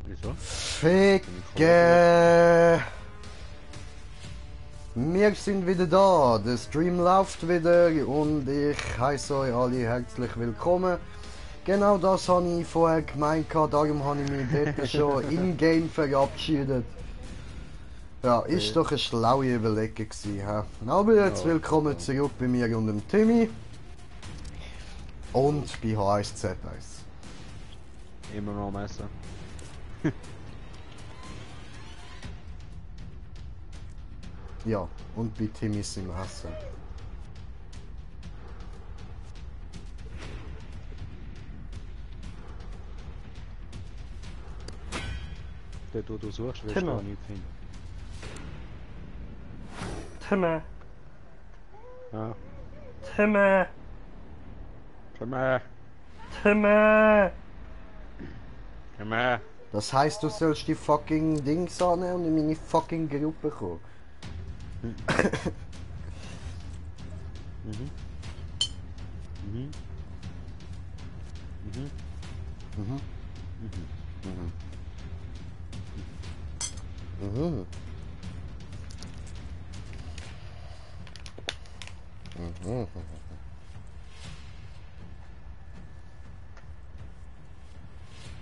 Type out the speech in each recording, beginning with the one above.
Wieso? Ficke! Wir sind wieder da, der Stream läuft wieder und ich heiße euch alle herzlich willkommen. Genau das habe ich vorher gemeint, darum habe ich mich dort schon in-game verabschiedet. Ja, ist doch eine schlaue Überlegung gewesen. He? Aber jetzt willkommen zurück bei mir und dem Timmy. Und bei H1Z1. Immer noch am Essen. Ja, und bei Timmys im Essen. Dort, wo du suchst, wirst Timmer. du auch nichts finden. Timmer, Ja. Timmer, Timmer! Timmer. Timmer! Das heisst, du sollst die fucking Dings annehmen und in meine fucking Gruppe kommen. Mhm. Mhm. Mhm. Mhm. Mhm. Mhm. Mhm.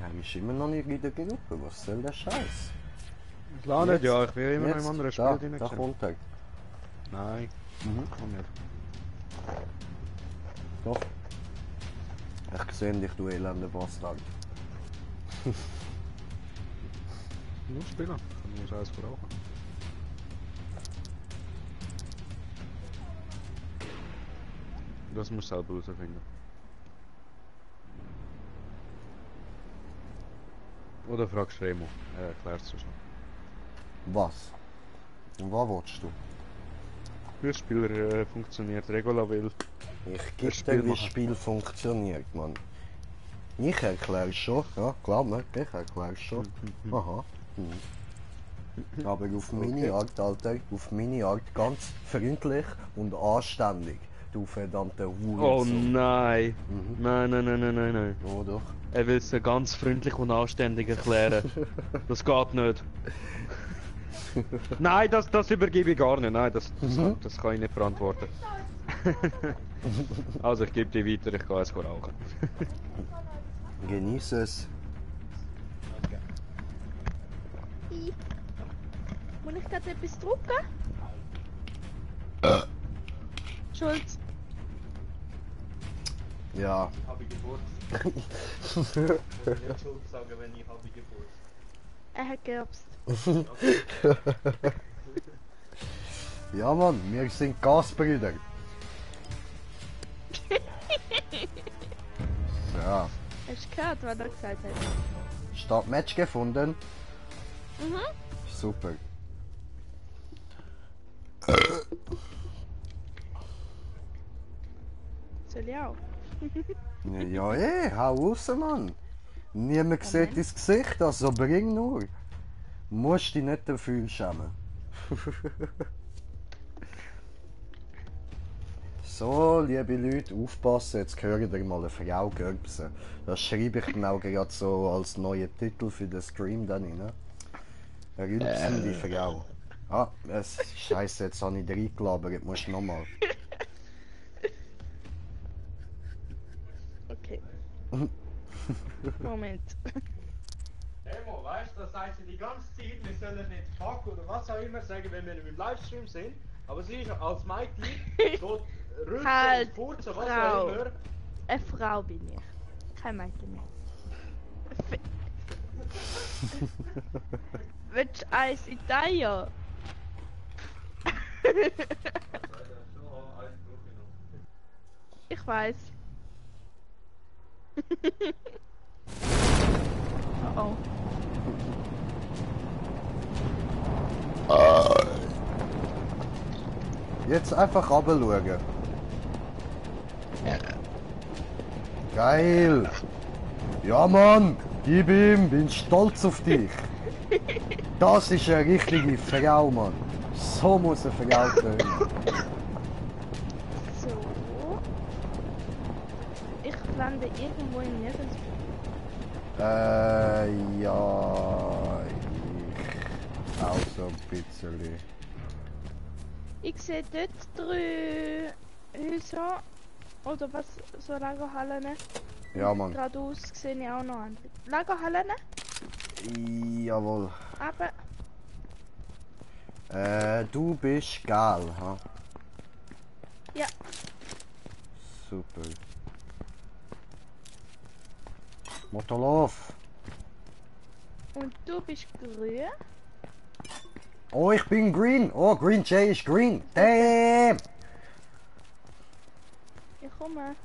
Ja, ich bin immer noch nicht in der Gruppe. Was soll der Scheiß? Klar nicht, ja, ich bin immer noch Jetzt, im anderen Spiel da, drin. da gewesen. kommt er. Nein, Mhm. komm nicht. Doch. Ich sehe dich, du elender Bastard. Nur spielen. Ich kann nur alles verrauchen. Das musst du selber herausfinden. Oder fragst Remo, er erklärt es schon. Was? Und was willst du? Wie das Spiel funktioniert, Regula will. Ich Das gebe Spiel dir, wie das machen. Spiel funktioniert, Mann. Ich erkläre es schon, ja, klar, ne? Ich erkläre es schon. Aha. Mhm. Aber auf meine Art, Alter, auf meine Art ganz freundlich und anständig. Du verdammte Oh Hurensohn. nein! Mhm. Nein, nein, nein, nein, nein, nein. Oh doch. Er will es ganz freundlich und anständig erklären. Das geht nicht. Nein, das übergebe ich gar nicht. Nein, das kann ich nicht verantworten. Also ich gebe dir weiter, ich gehe jetzt rauchen. Genieß es. Muss ich gerade etwas drucken? Schulz. Ja. Habe ich Geburtstag. Ich will nicht Schuld sagen, wenn ich habe Geburtstag. Er hat gerbst. Ja, Mann, wir sind Gasbrüder. Ja. Hast du gehört, was er gesagt hat? Startmatch gefunden. Mhm. Super. Soll ich auch? Ja, hau raus, Mann. Niemand sieht dein Gesicht, also bring nur. Musst dich nicht dafür schämen. So, liebe Leute, aufpassen, jetzt hören ihr mal eine Frau göpsen. Das schreibe ich mir auch gerade so als neuen Titel für den Stream dann rein. Eine rülpsende Frau. Ah, Scheiße, jetzt habe ich reingelabert, musst du nochmal. Okay. Moment. Emo, weißt du, das heißt die ganze Zeit, wir sollen nicht fuck oder was auch immer sagen, wenn wir im Livestream sind. Aber sie ist als Mikey so rülpsen Halt, und furzen, was Frau. auch immer. Eine Frau bin ich. Kein Mädchen mehr. Willst du Eis in Eier? Ich weiß. Oh oh. Jetzt einfach runterschauen. Geil! Ja, Mann! Gib ihm! Bin stolz auf dich! Das ist eine richtige Frau, Mann! So muss eine Frau tönen. So. Ich lande irgendwo in nirgendwo. Ja, ich auch so ein bisschen. Ich sehe dort 3 Häuser. Oder was, so Lagerhallen. Ja, Mann. Geradeaus sehe ich auch noch andere. Lagerhallen, Jawohl. aber Du bist geil, ha? ja, Super. Motorlauf. und du bist grün. Oh, ich bin green. Oh, Green Jay ist green. Damn! Ich komme.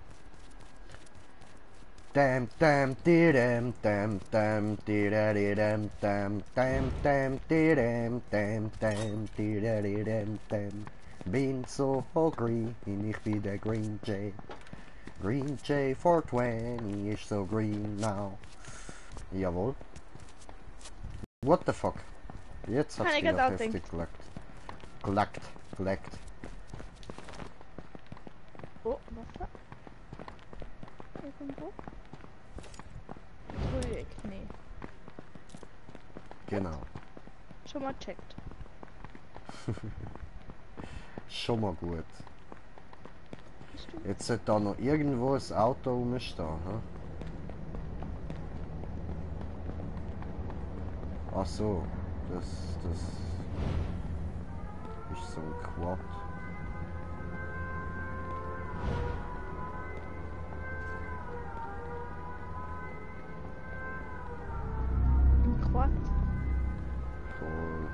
Damn, damn, damn, damn, damn, damn, damn, damn, damn, damn, damn, damn, damn, damn. Bin so green, ich bin der Green Jay. Green Jay 420 ist so green now. Jawohl. What the fuck? Jetzt hat's Habe ich wieder gerade auch heftig geleckt. Oh, Wasser. Irgendwo. Dreieck, nee. Genau. Schon mal checkt. Schon mal gut. Bist du? Jetzt sollte da noch irgendwo ein Auto rumstehen, hm? Ach so, das ist so ein Quad. Ein Quad. Voll.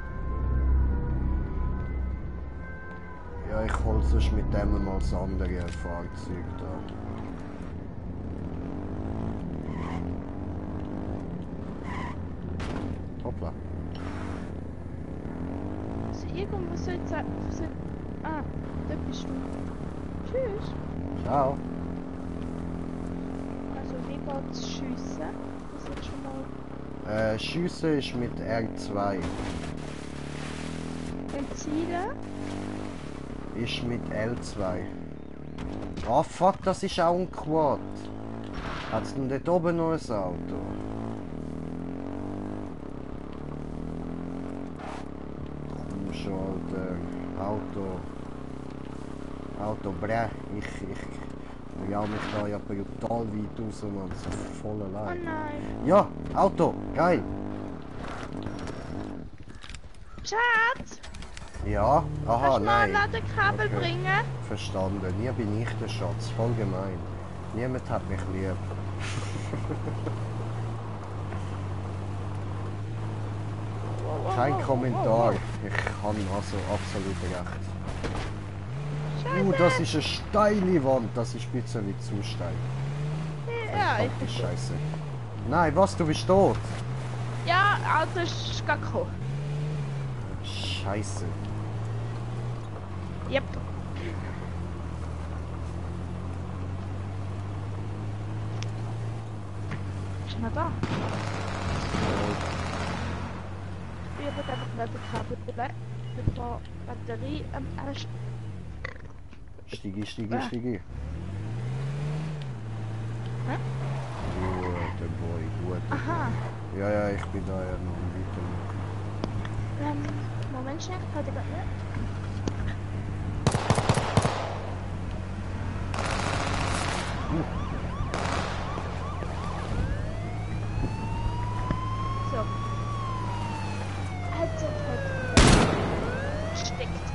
Ja, ich hol sonst mit dem mal das andere Fahrzeug da. Hoppla. Also irgendwo soll es sein. Ah, da bist du. Tschüss. Ciao. Also wie geht's schiessen? Das ist schon mal. Schiessen ist mit R2. Und Ziele? Ist mit L2. Ah fuck, das ist auch ein Quad. Hat's denn dort oben noch ein Auto? Komm schon, Alter. Auto, brä. Ich ja mich da ja brutal weit raus, man. So voll Oh allein. nein. Ja, Auto, geil. Schatz! Ja, aha, Kannst du mal ein nein. Ladekabel Okay. bringen? Verstanden. Nie bin ich der Schatz. Voll gemein. Niemand hat mich lieb. Kein Kommentar. Ich habe also absolut recht. Scheiße! Das ist eine steile Wand. Das ist ein bisschen wie zu steil. Ja, ich Fuck, bin die Scheiße. Nein, was? Du bist tot? Ja, Auto ist gar gekommen. Scheiße. Yep. Ist noch da? Ich habe einfach Ladekabel bleibt, bevor Batterie am Arsch. Stiegi. Hä? Guter Boy, guter Aha. Boy. Ja, ich bin da ja noch am Weitermachen. Moment schnell, heute gerade nicht. So. Also, steckt.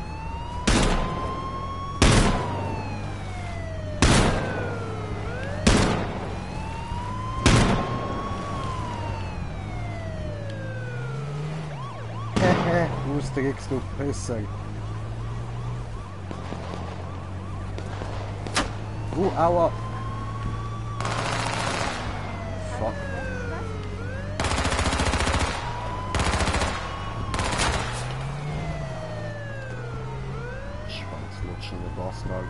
Austrickst du besser. Aua. Fuck. Schwanzlutschende Bastard.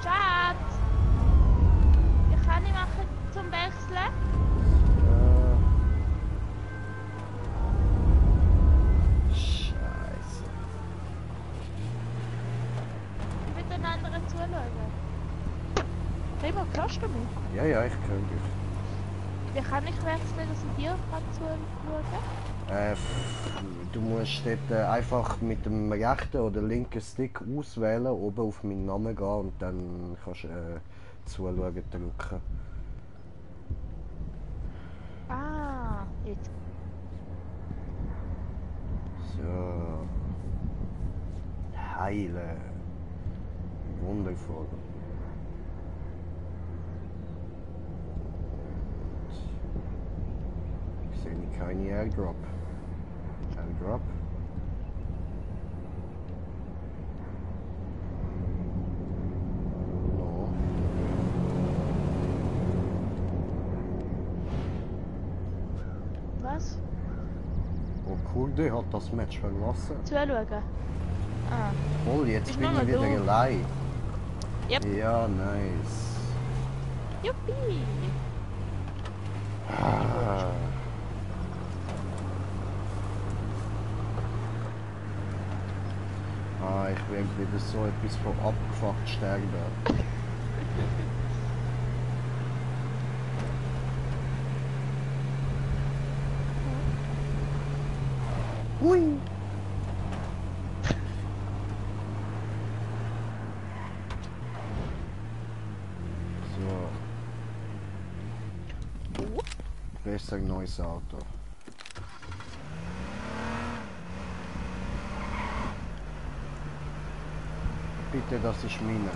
Schatz! Ich kann nicht machen zum Wechseln. Scheiße. Mit den anderen zu zuschauen. Remo, hörst du mich? Ja, ja, ich höre dich. Wie kann ich wechseln, dass ich dir zuschauen kann? Du musst dort einfach mit dem rechten oder linken Stick auswählen, oben auf meinen Namen gehen und dann kannst du zuschauen drücken. Ah, jetzt. So. Heile. Wundervoll. Ich sehe keine Airdrop. Airdrop. No. Was? Oh Kurde hat das Match verlassen. Zuschauen? Ah. Voll, jetzt Bist bin du ich noch wieder da? allein. Yep. Ja, nice. Juppie! Ah. Ich werde wieder so etwas von abgefuckt sterben. Hui! So. Besser ein neues Auto. Bitte, das ist meine.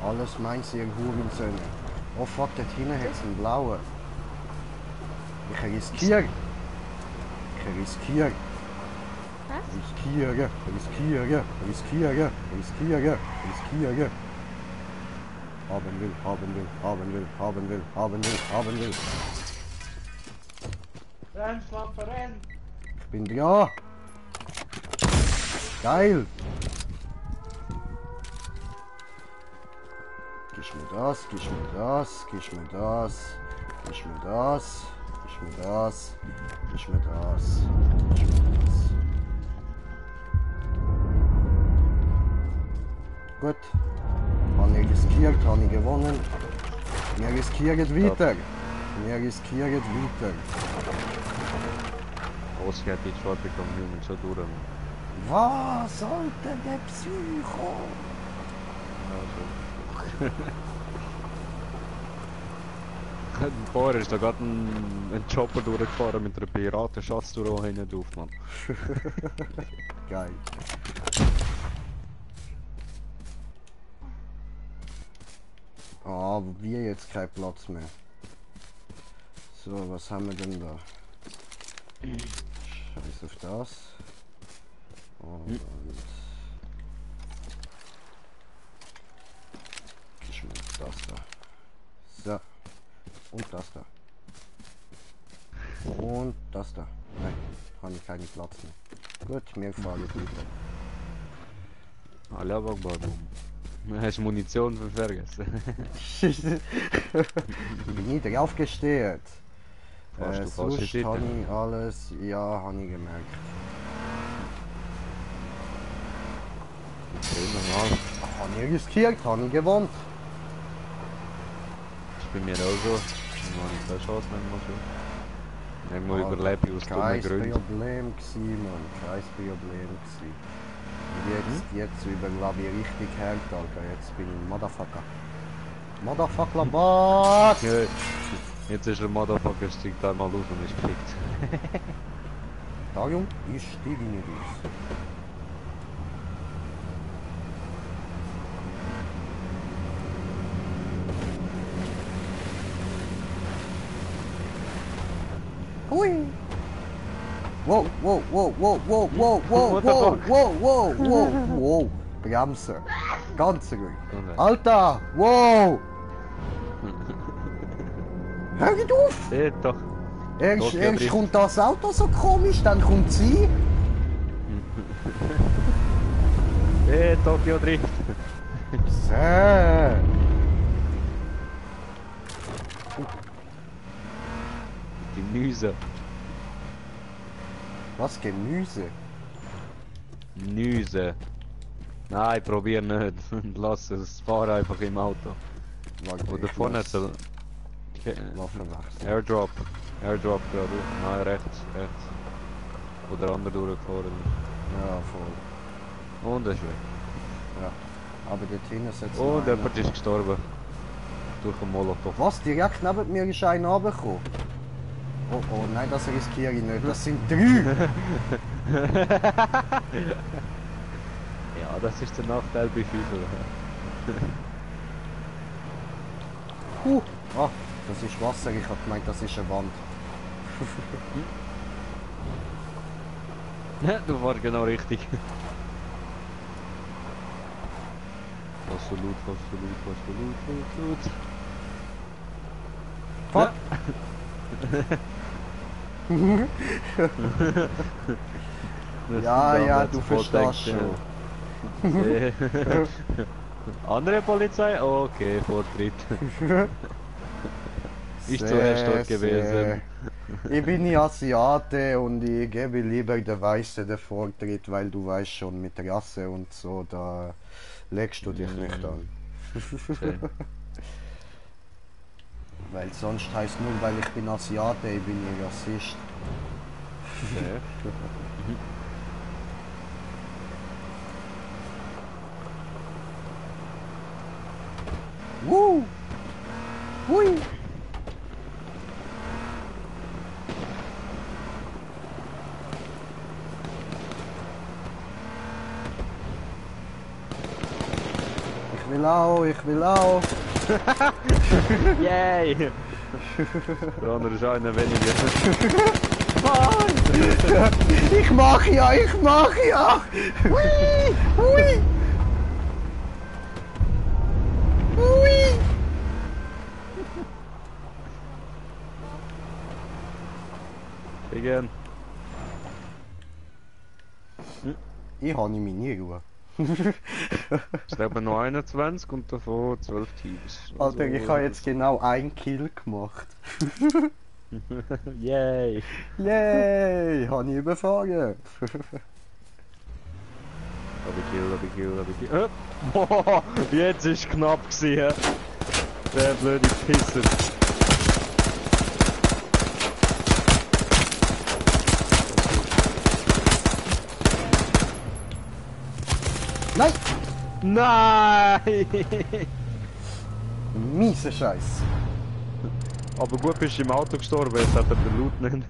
Alles meins, ihr Hurensöhne. Oh fuck, dort hinten hat es einen blauen. Ich riskiere. Ich riskiere. Was? Riskiere. Riskiere. Riskiere. Riskiere. Riskiere. Haben will, haben will, haben will, haben will, haben will, haben will. Renn, Schlampe, renn! Ich bin dran. Geil. Gib mir das, gib mir das, gib mir das, gib mir das, gib mir das, gib mir das, gib mir das. Gut. Habe ich riskiert, habe ich gewonnen. Wir riskieren weiter. Wir riskieren weiter. Oscar hat die schon bekommen, Jungen, schon durch. Was sollte der Psycho? Vorher ist da gerade ein Chopper durchgefahren mit einer Piratenschatztür hinten drauf, Mann. Geil. Ah, wie jetzt kein Platz mehr. So, was haben wir denn da? Scheiß auf das. Und ich mir das da. So. Und das da. Und das da. Nein, habe ich keinen Platz mehr. Gut, wir fahren weiter. Alle aber warum? Hast du Munition vergessen? Ich bin nicht draufgestellt. Fast du Sonst falsche Seite. habe ich alles, ja, habe ich gemerkt. Okay, normal. Habe ich riskiert, habe ich gewonnen. Das ist bei mir auch so. Dann habe ich keine Chance mehr so. Irgendwo überlebe ich aus dummen Kein Gründen. Problem gewesen, Mann. Kein Problem gewesen. Und jetzt überlebe ich richtig hart, Alter. Jetzt bin ich ein Motherfucker. Motherfucker, Bot! Ja, jetzt ist der Motherfucker, steigt einmal aus und ist gekickt. Darum, ich steige nicht aus. Hui! Wow, wow, wow, wow, wow, wow, wow, What the wow, fuck? wow, wow, wow, wow. Bremsen. Ganz ruhig. Okay. Alter, wow! Hör nicht auf! Seht doch. Erst Drift. kommt das Auto so komisch, dann kommt sie. Tokyo Drift. So. Gemüse. Was? Gemüse? Nüse. Nein, probier nicht. Lass es. Fahr einfach im Auto. Warte, Oder ich vorne lass soll. Waffen wechseln. Airdrop. Airdrop gerade. Nein, rechts. Oder andere durchgefahren. Ja, voll. Und er ist weg. Ja. Aber dort hinten sitzt Und noch einer. jemand ist gestorben. Durch einen Molotow. Was? Direkt neben mir ist einer runtergekommen? Oh, oh, nein, das riskiere ich nicht. Das sind 3! Ja, das ist der Nachteil bei FIFA. Ah, das ist Wasser. Ich habe gemeint, das ist eine Wand. Du warst genau richtig. Was so laut, was so laut, was so laut, Fuck! Ja, ja, du verstehst schon. Andere Polizei? Okay, Vortritt. Ist Sehr, zuerst dort gewesen. sehr. Ich bin ja Asiate und ich gebe lieber der Weiße den Vortritt, weil du weißt schon, mit Rasse und so, da legst du dich nicht an. Schön. Weil sonst heißt nur, weil ich bin Asiate, ich bin ein Rassist. Okay. Hui! Ich will auch, ich will auch. Yay! Der andere ist einer weniger. Ich mach ja, ich mach ja! Hui! Hui! Hui! Igen. Ich habe meine Ruhe. Es leben noch 21 und davon 12 Teams. Alter, ich habe jetzt genau einen Kill gemacht. Yay! Yay! Habe ich überfahren. Hab ich kill. Boah, jetzt ist knapp gewesen. Der blöde Pisser. Nein! Nein! Miese Scheiß. Aber gut bist du im Auto gestorben, jetzt hat er den Loot nicht.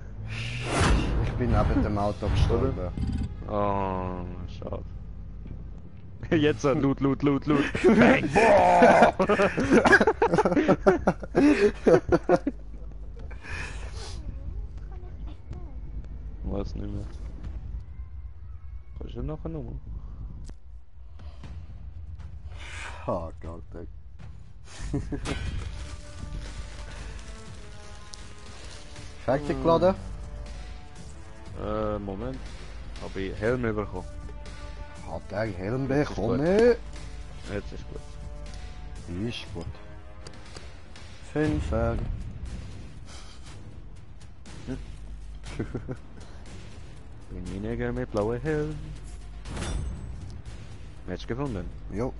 Ich bin neben dem Auto gestorben. Oh, schade. Jetzt hat Loot. Bang! Boah! Weiß nicht mehr. Kannst du nachher nochmal? Fuck, Alter. Fertig geladen? Moment. Hab ich Helm bekommen? Hat er Helm bekommen? Jetzt ist gut. Ist gut. 5er. Bin ich Neger mit blauem Helm. Match gefunden. Jo.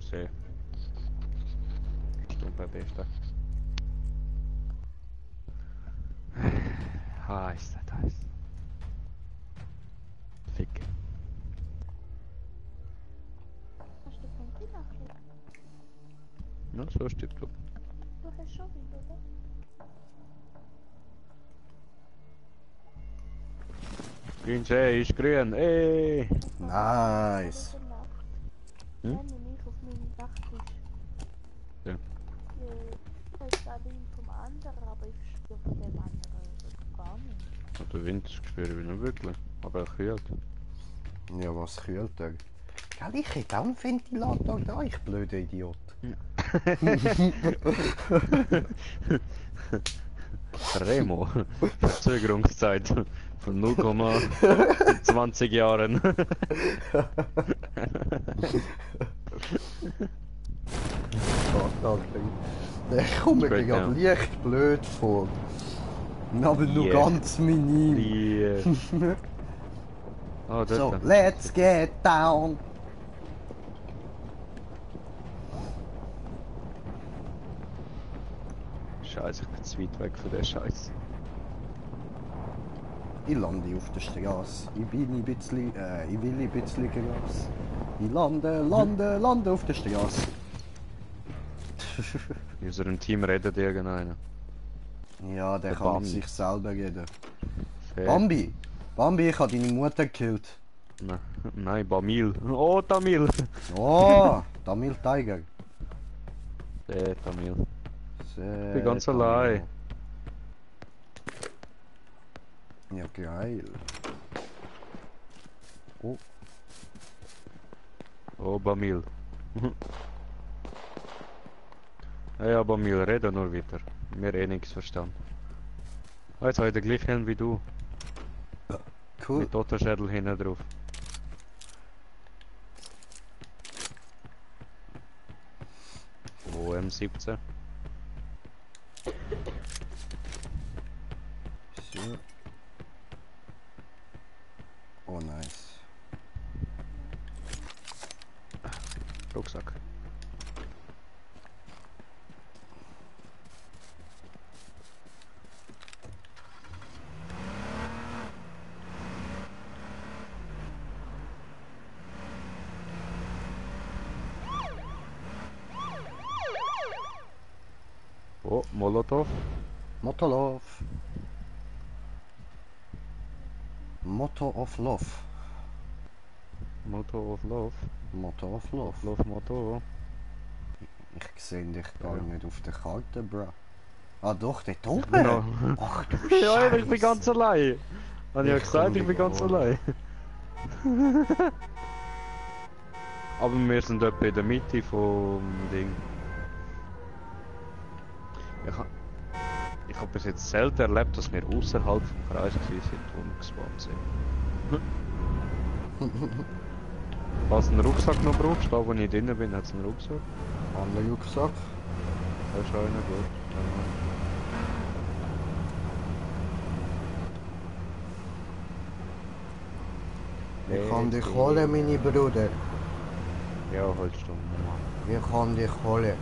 Sehr. Stumper bester. Heiß, das heiß. Fick. Hast du von dir nachgedacht? Na, so ein Stück, glaub. Du hast schon wieder, oder? Green Jay ist grün, ey! Nice. Wenn ich nicht auf meinem Nachttisch. Ja. Ich weiß da Wind vom anderen, aber ich spüre von dem anderen gar nicht. Und der Wind spüre ich nicht wirklich, aber er kühlt. Ja, was kühlt er? Gell, ich hätte auch einen Ventilator da, ich blöder Idiot. Remo, Verzögerungszeit Von 0,20 Jahren. Der kommt mir Great gerade now. leicht blöd vor. Aber nur Yeah. ganz minim. Die. Oh, dort. So, let's get down. Scheiße, ich bin zu weit weg von der Scheiße. Ich lande auf der Straße. Ich will ein bisschen Gras. Ich lande auf der Straße. In unserem Team redet irgendeiner. Ja, der Der kann mit Bambi. sich selber reden. Fair. Bambi! Bambi, ich habe deine Mutter gekillt. Nein, Bamil. Oh, Tamil. Oh, Tamil Tiger. Der Tamil. Sehr Ich bin ganz Tamil. allein. Ja, geil. Oh, Oh, Bamil. Ja, Bamil, rede nur weiter. Mir eh nichts verstanden. Oh, jetzt habe ich den gleichen Helm wie du. cool. Mit Totenschädel hinten drauf. Oh, M17. So. Oh, nice. Rucksack. Oh, Molotov. Motolov. Motto of Love. Motto of Love. Motto of Love. Love Motto. Ich sehe dich gar Ja. nicht auf der Karte, bro. Ah doch, dort oben. Genau. Ach du Ja, ich bin Scheiße. ganz allein. Habe ich ja Ich gesagt, komm ich bin ganz nicht allein. Aber wir sind etwa in der Mitte vom Ding. Ich habe bis jetzt selten erlebt, dass wir außerhalb vom Kreis waren und gespawnt sind. Falls du einen Rucksack noch brauchst, da wo ich drinnen bin, hat es einen Rucksack. Anderer Rucksack. Das ist einer gut. Ich kann dich holen, meine Bruder. Ja, holst du. Ich kann dich holen.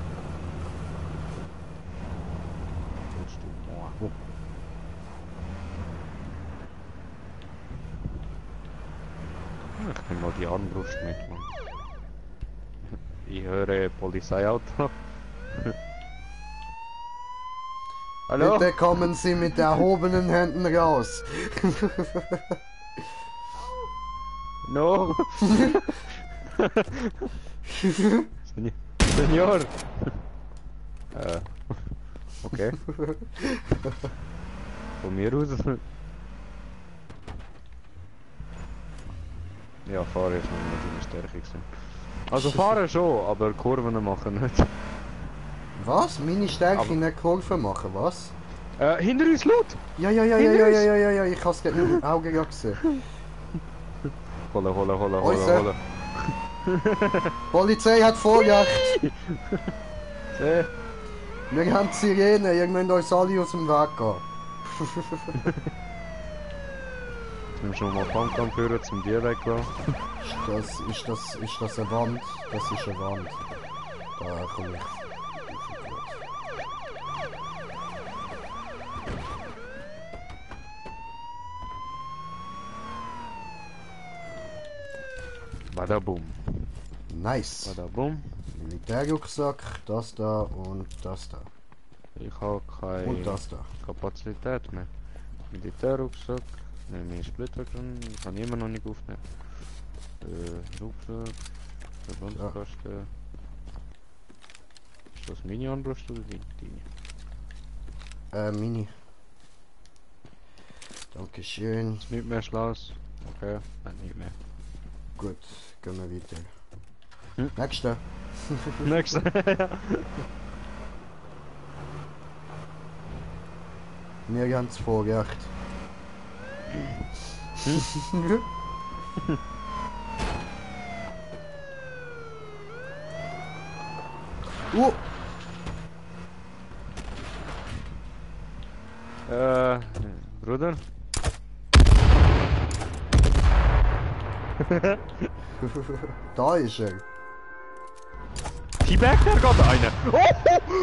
Holst du. Ich nehme mal die Armbrust mit, Mann. Ich höre Polizeiauto. Hallo? Bitte kommen Sie mit erhobenen Händen raus. No! Senor! Okay. Von mir aus. Ja, fahren ist noch nicht eine Stärke gewesen. Also fahren schon, aber Kurven machen nicht. Was? Meine Stärke Aber- nicht Kurven machen, was? Hinter uns laut! Ja, ich hab's gerade mit dem Auge gerade gesehen. Holen. Äußer. Polizei hat Vorjagd. Eh, Wir haben die Sirene, ihr müsst uns alle aus dem Weg gehen. jetzt müssen wir schon mal Pumpgun führen, zum Tier weglassen. Ist das eine Wand? Das ist eine Wand. Da komme ich. Badabum. Nice. Badabum. Militärrucksack, das da und das da. Ich habe keine Und das da. Kapazität mehr. Militärrucksack, nehme ich Splittergun, ich kann immer noch nicht aufnehmen. Rucksack, Verbandskasten. Ist das meine Armbrust oder deine? Mini. Dankeschön. Ist nicht mehr Schloss. Okay, nein, nicht mehr. Gut, gehen wir weiter. Hm? Nächster. Nächste. Wir haben es vorgedacht. Oh, Bruder? da ist er. T-Bag, der geht einer.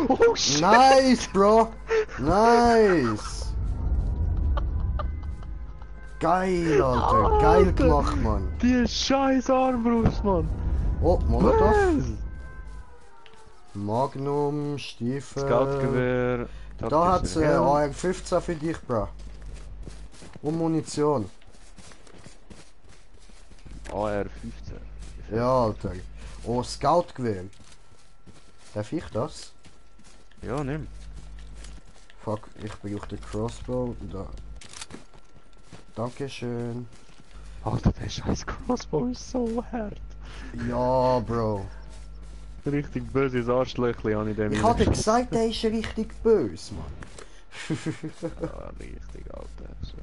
Oh shit! Nice, Bro. Nice. Geil, Alter. Geil gemacht, Mann. Die scheiß Armbrust, Mann. Oh, Molotov. Was? Magnum, Stiefel. Scoutgewehr. Da hat's taktischer Helm. AR-15 für dich, Bro. Und Munition. AR-15. Ja, Alter. Oh, Scoutgewehr. Darf ich das? Ja, nimm. Fuck, ich brauche den Crossbow. Da. Dankeschön. Alter, der scheiß Crossbow ist so hart. Ja, Bro. Richtig böses Arschlöchli habe ich dem Ich hatte gesagt, der ist richtig böse, Mann. Ja, richtig, Alter. So.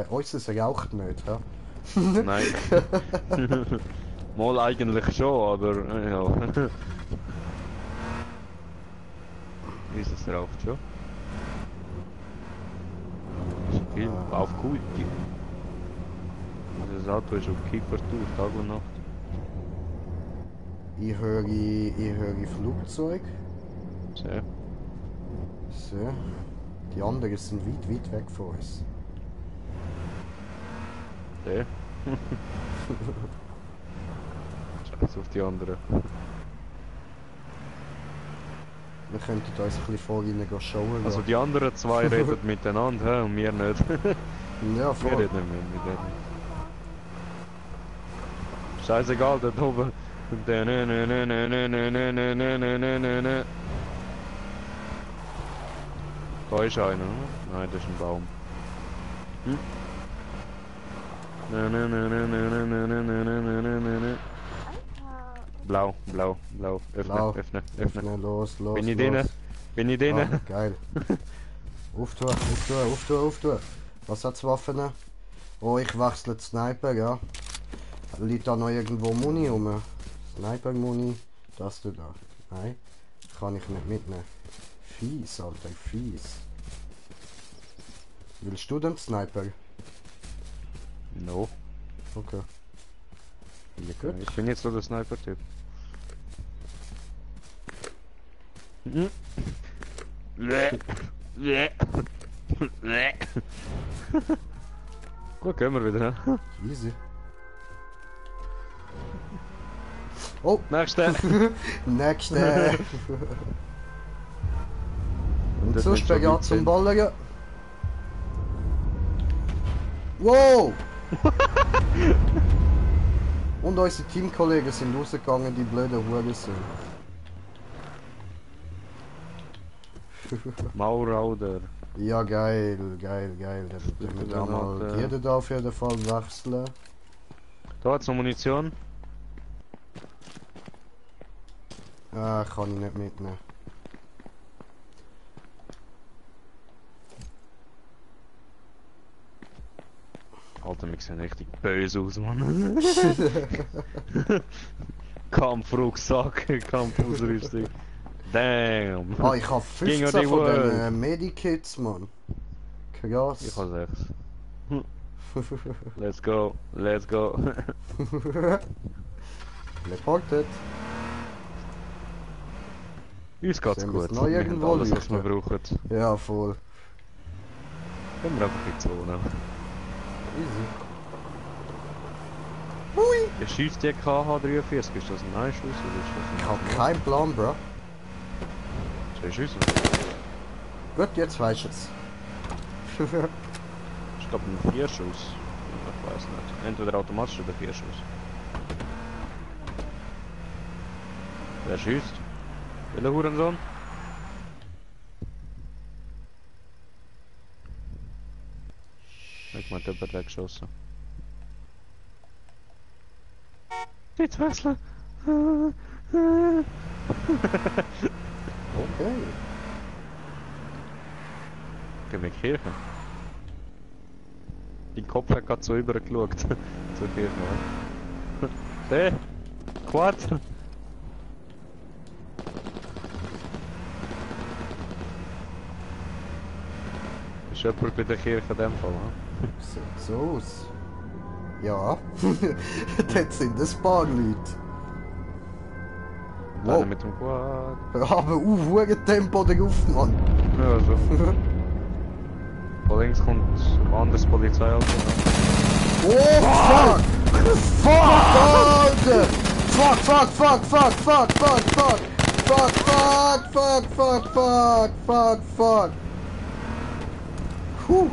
Unseres raucht nicht, ja? Nein. Mal eigentlich schon, aber ja. Ist es raucht schon? Ist viel. Auf gut. Das Auto ist auf Kickertour, Tag und Nacht. Ich höre Flugzeug. So. So. Die anderen sind weit, weit weg von uns. Der. Scheiß auf die anderen. Wir könnten uns ein bisschen vor ihnen schauen. Also die anderen zwei reden miteinander, hä, und wir nicht. Ja, Wir voll. reden nicht mehr mit denen. Scheißegal, dort oben. Da ist einer, oder? Nein, das ist ein Baum. Hm? Blau, blau, blau. Öffne, Blau. öffne, öffne. Öffne, los, los. Bin ich los. drinnen? Bin ich drinnen? Ah, geil. Auftun, auftun, auftun, auftun. Was hat's Waffen? Oh, ich wechsle die Sniper, ja. Liegt da noch irgendwo Muni rum? Sniper-Muni. Das du da. Nein, kann ich nicht mitnehmen. Fies, Alter, fies. Willst du den Sniper? No. Okay. Ja, gut. Ich bin jetzt so der Sniper-Typ. Mhm. Gut, gehen wir wieder. Ne? Easy. Oh, Nächste. nächste. Und Das sonst nicht so begann weit zum sind. Ballern. Wow! Und unsere Teamkollegen sind rausgegangen, die blöden Hurensohn. Maurauder. Ja, geil, geil, geil. Dann müssen wir da mal jeder da auf jeden Fall wechseln. Da hat's noch Munition. Ah, kann ich nicht mitnehmen. Alter, wir sehen richtig böse aus, Mann. Kampfrucksack, Kampfausrüstung. Damn. Ah, ich hab King of 15 the von world. den Medikits, Mann. Krass. Ich habe 6. Let's go, let's go. Reported. Uns geht's Sehen wir's gut. noch Wir haben irgendwo alles, was wir leuchten? brauchen. Ja, voll. Können wir einfach in die Zone. Easy. Der schießt die KH-43, ist das ein Einschuss oder ist das Ich ein... hab keinen Plan, bro. 2 Schüsse? Gut, jetzt weisst du es. Ich glaube ein 4 Schuss. Ich weiß nicht. Entweder automatisch oder 4 Schuss. Wer schießt? Welcher Hurensohn? Ich meinte, jemand hat geschossen. Jetzt wechseln! Okay. Gehen wir in die Kirche? Dein Kopf hat gerade so rübergeschaut. Zur Kirche, oder? Der! Quad! Ist jemand bei der Kirche in dem Fall, hm? Sieht so aus. Ja. Dort sind ein paar Leute. Einer Wow. mit dem Quad. Aber hohes Tempo drauf, Mann. Ja, so. Von links kommt ein anderes Polizeiauto. Oh, fuck! Fuck, Alter! Fuck, fuck, fuck, fuck, fuck, fuck, fuck! Fuck, fuck, fuck, fuck, fuck, fuck, fuck! Puh!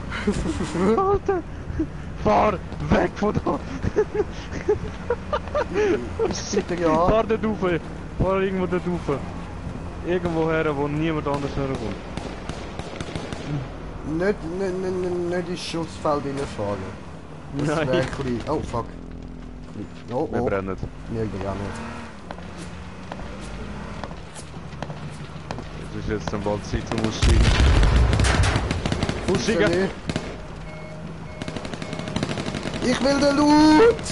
Alter! Fahr weg von da! Seid ihr ja? Fahr dort rauf! Fahr irgendwo dort rauf! Irgendwo her, wo niemand anders herkommt. Nicht ins Schussfeld reinfahren. Das Nein. wäre ein bisschen... Oh, fuck. Oh, Wir oh. brennen. Wir brennen. Es ist jetzt dann bald Zeit zum Aussteigen. Aussteigen! Ich will den Loot!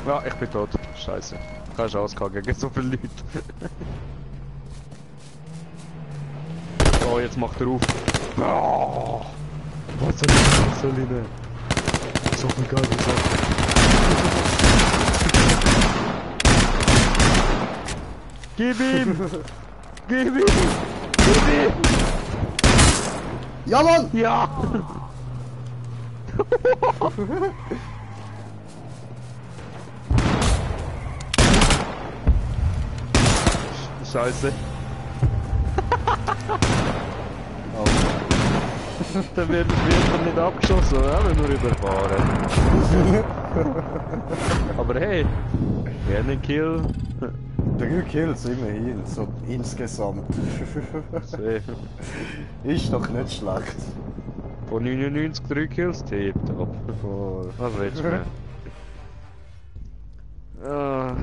Ja, ich bin tot. Scheiße. Keine Chance gehabt gegen so viele Leute. Oh, jetzt macht er auf. Oh, was soll ich denn? So viel geile Sachen. Gib ihm! Gib ihm! Gib ihm! Ja, Mann! Ja! Scheiße. Oh. Dann wird er nicht abgeschossen, oder? Wenn wir überfahren. Aber hey, wir haben einen Kill. 3 Kills immerhin, so insgesamt. Sehr. Ist doch nicht schlecht. Von 99 3 Kills tippt ab. Voll. Was willst du mehr? Ah,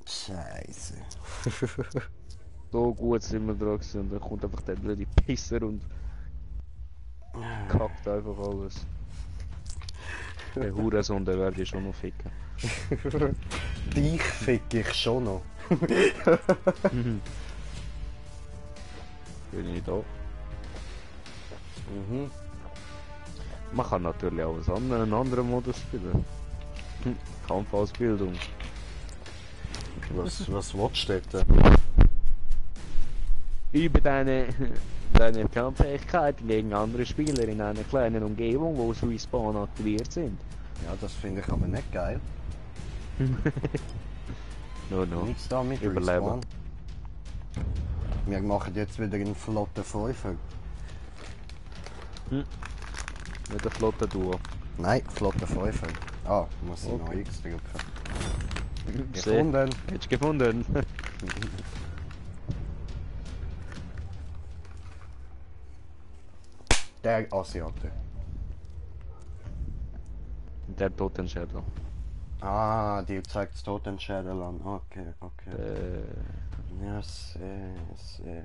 Scheiße. so gut sind wir dran gewesen und dann kommt einfach der blöde Pisser und kackt einfach alles. Der Hurensohn, der werde ich schon noch ficken. Dich fick ich schon noch. Bin ich da? Mhm. Man kann natürlich auch einen anderen Modus spielen. Kampfausbildung. Was willst du dort? Über deine Kampffähigkeiten gegen andere Spieler in einer kleinen Umgebung, wo Respawn aktiviert sind. Ja, das finde ich aber nicht geil. No. Nichts damit, Überleben. Respawn. Wir machen jetzt wieder einen flotten 5er. Mit der Flotte Duo. Nein, flotten 5er. Ah, muss ich noch Okay. X drücken. Sehr. Gefunden. Hättest du gefunden? Der Asiate. Der Totenschädel. Ah, die zeigt das Totenschädel an. Okay, okay. Ja, sehr.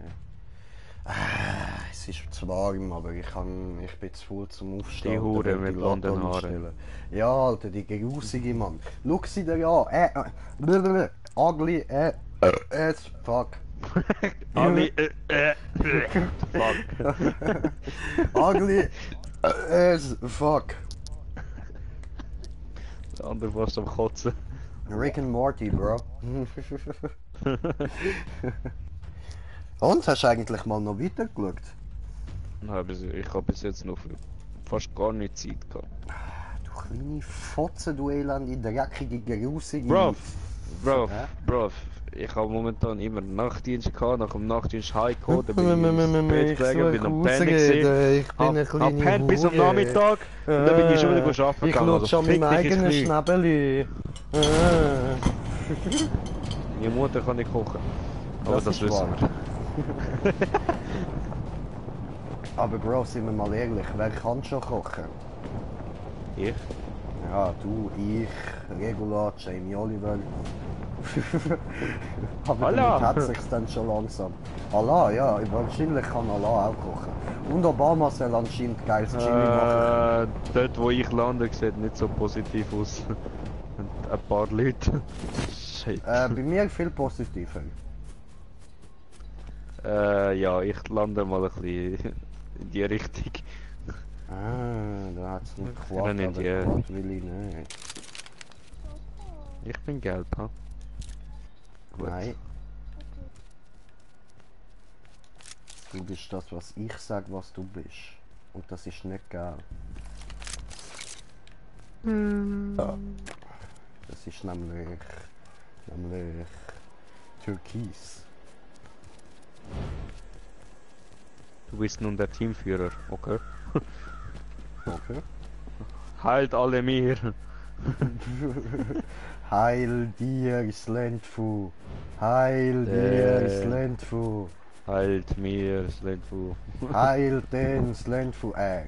Es ist zu warm, aber ich bin zu faul zum Aufstehen. Die Hure und mit die blonden Latte Haaren. einstellen. Ja, Alter, die grusige Mann. Schau sie dir an. Ugly, as fuck. Ali, fuck. Ugly, as fuck. Der andere fast am Kotzen. Rick and Morty, bro. Und, hast du eigentlich mal noch weitergeschaut? Ich habe bis jetzt noch fast gar nicht Zeit gehabt. Du kleine Fotze, du elende, dreckige, grusige... Bro, Hä? Bro, ich habe momentan immer Nachtdienst gehabt, nach dem Nachtdienst heimgekommen, dann bin ich ins Ich Bett gelegen, bin am suche Pennen ausreden, gewesen, ich bin eine hab kleine pennt bis am Hure. Nachmittag und dann bin ich schon wieder arbeiten Ich gegangen. schaue Also schon fick meinem dich ins eigenen Knie. Schnäbeli. Meine Mutter kann nicht kochen. Aber Das das ist wissen wahr. wir. Aber Bro, sind wir mal ehrlich, wer kann schon kochen? Ich? Ja, du, ich, Regula, Jamie Oliver. Aber Allah. damit hat sich's dann schon langsam. Allah, ja, wahrscheinlich kann Allah auch kochen. Und Obama soll anscheinend geiles Chili machen. Dort wo ich lande, sieht nicht so positiv aus. Und ein paar Leute. Shit. Bei mir viel positiver. Ja, ich lande mal ein bisschen in die Richtung. Da hat's nicht Ja, geklappt, nicht, aber ja. das will ich nicht. Ich bin gelb, ha? Gut. Nein. Du bist das, was ich sag, was du bist. Und das ist nicht geil. Ja. Das ist nämlich Türkis. Du bist nun der Teamführer, okay? Okay. Halt alle mir! Heil dir, Slendfu. Heil dir, Slendfu. Halt mir, Slendfu. Heil den Slendfu. Ja.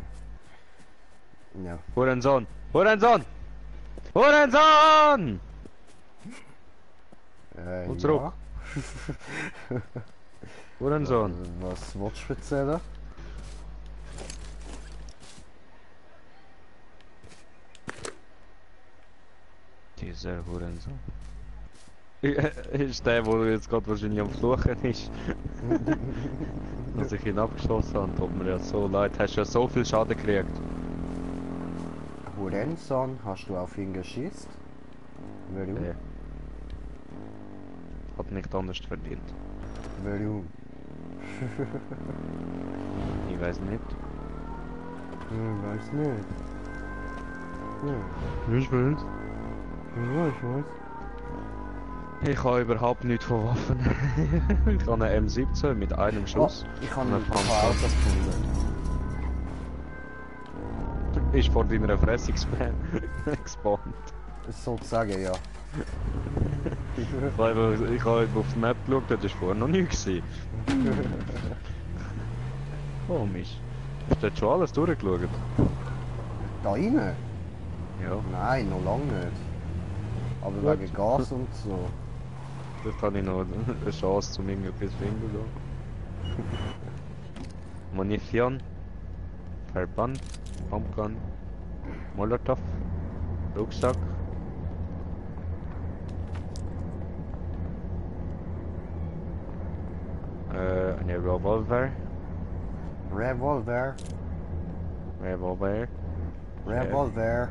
Hurensohn! Hurensohn! Hurensohn! Und zurück. Hurensohn. Was willst du erzählen? Dieser Hurensohn. Ist der, der jetzt gerade wahrscheinlich am Fluchen ist. Dass ich ihn abgeschossen habe, tut mir ja so leid. Hast ja so viel Schaden gekriegt. Hurenson, hast du auf ihn geschissen? Warum? Nee. Hat nicht anders verdient. Warum? Ich weiß nicht. Ich weiß nicht. Ja, Ich weiß. ich weiß. Ich habe überhaupt nichts von Waffen. Ich habe eine M17 mit einem Schuss. Ich habe Und ein ein paar Panzer. Autos gefunden. Ist vor deiner Fresse gespawnt. Sozusagen, ja. Ich habe auf die Map geschaut, das war vorher noch nie gewesen. Komisch. Hast du dort schon alles durchgeschaut? Da rein? Ja. Nein, noch lange nicht. Aber Gut. wegen Gas und so. Vielleicht habe ich noch eine Chance, zum irgendetwas zu finden. Munition, Verband, Pumpgun, Molotov, Rucksack. Eine Revolver. Revolver. Revolver. Revolver.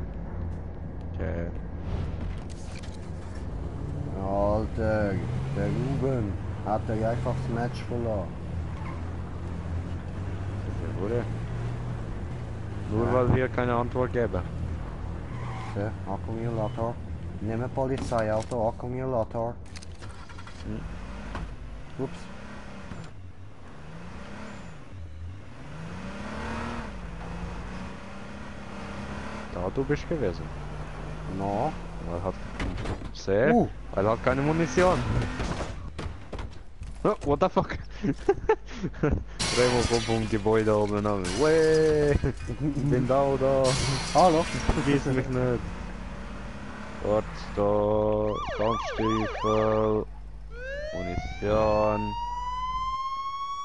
Alter, der Ruben hat er einfach das Match verloren. Oder? Nur Ja. weil wir keine Antwort geben. Der Akkumulator. Nimm ein Polizeiauto, Akkumulator. Ups. Da du bist gewesen. No. Weil hat sehr. Weil hat keine Munition. Oh, what the fuck? Remo kommt vom Gebäude oben an. Weh! Bin da oder? Hallo. Vergiss mich nicht. Dort, da, Kampfstiefel, Munition.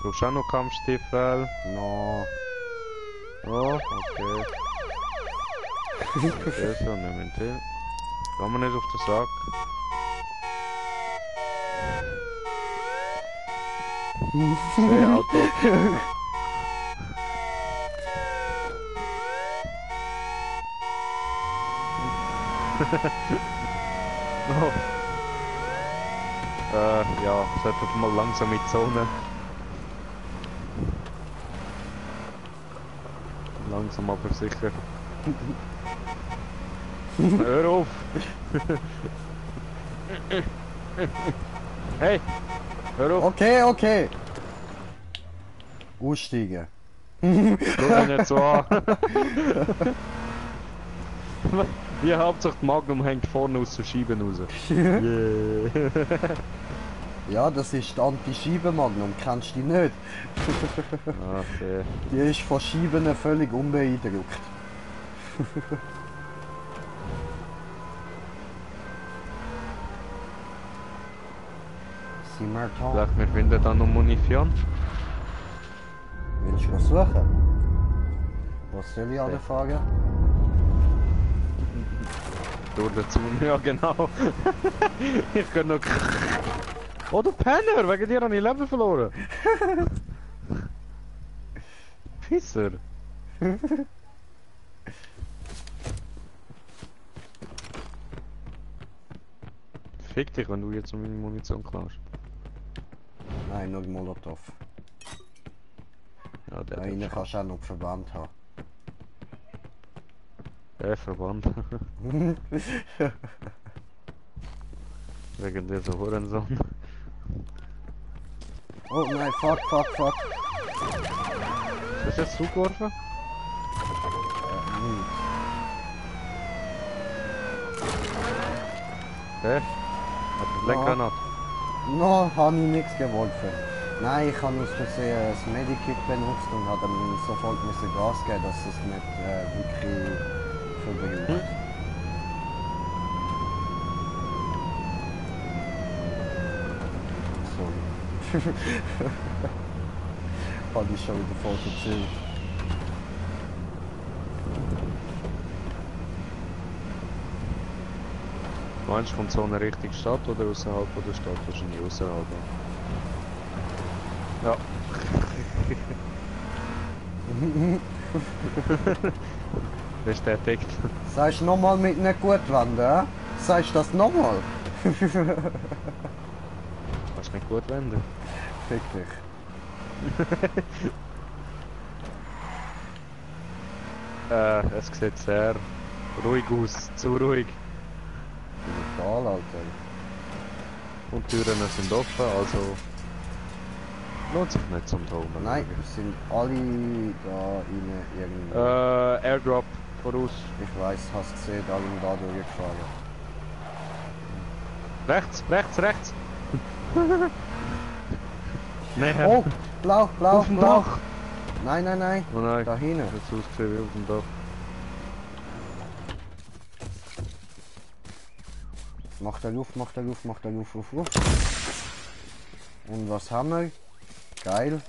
Brauchst du auch noch Kampfstiefel? No. Oh, okay. Okay, so, nehmen wir den. Kann man nicht auf den Sack. Sehr Auto. Oh. Ja, sollten mal langsam mit Zone. Langsam aber sicher. Hör auf! Hey! Hör auf! Okay, okay. Aussteigen. Schau mich nicht so an! Die Hauptsache die Magnum hängt vorne aus der Scheibe raus. Yeah. Ja, das ist die Anti-Scheiben-Magnum, kennst du die nicht? Ah, fair. Die ist von Scheiben völlig unbeeindruckt. Zimmertal. Vielleicht wir finden dann noch Munition. Willst du was suchen? Was soll ich anfangen? Durch den Zaun, ja genau. Ich kann noch... Oh du Penner, wegen dir habe ich Leben verloren. Pisser. Fick dich, wenn du jetzt noch meine Munition klaust. Nein, nur Molotov. Ja, Da innen kannst du auch noch Verband haben. Der Verband. Wegen dieser Hurensohn. Oh nein, fuck. Ist das jetzt zugeworfen? Hä? Hat das Lenker No, habe ich nichts geworfen. Nein, ich habe aus Versehen das Medikit benutzt und habe dann sofort müssen Gas geben, dass es nicht wirklich verbraucht. Sorry. Habe ich schon wieder voll erzählt. Meinst du, kommt so eine richtige Stadt oder außerhalb der Stadt? Wahrscheinlich außerhalb. Ja. Bestätigt. Sagst du nochmal mit einer Gutwende? Sagst du das nochmal? Kannst nicht gut wenden. Fick dich. Es sieht sehr ruhig aus, zu ruhig. Brutal, Alter. Und die Türen sind offen, also lohnt sich nicht zum Toben. Nein, sind alle da innen irgendwo. Airdrop voraus. Ich weiß, hast gesehen, alle da durchgefahren. Rechts. Nein, Oh, blau. auf dem Dach. Nein. Oh nein, Da hinten. jetzt ausgesehen wie auf dem Dach. Macht er Luft. Und was haben wir? Geil.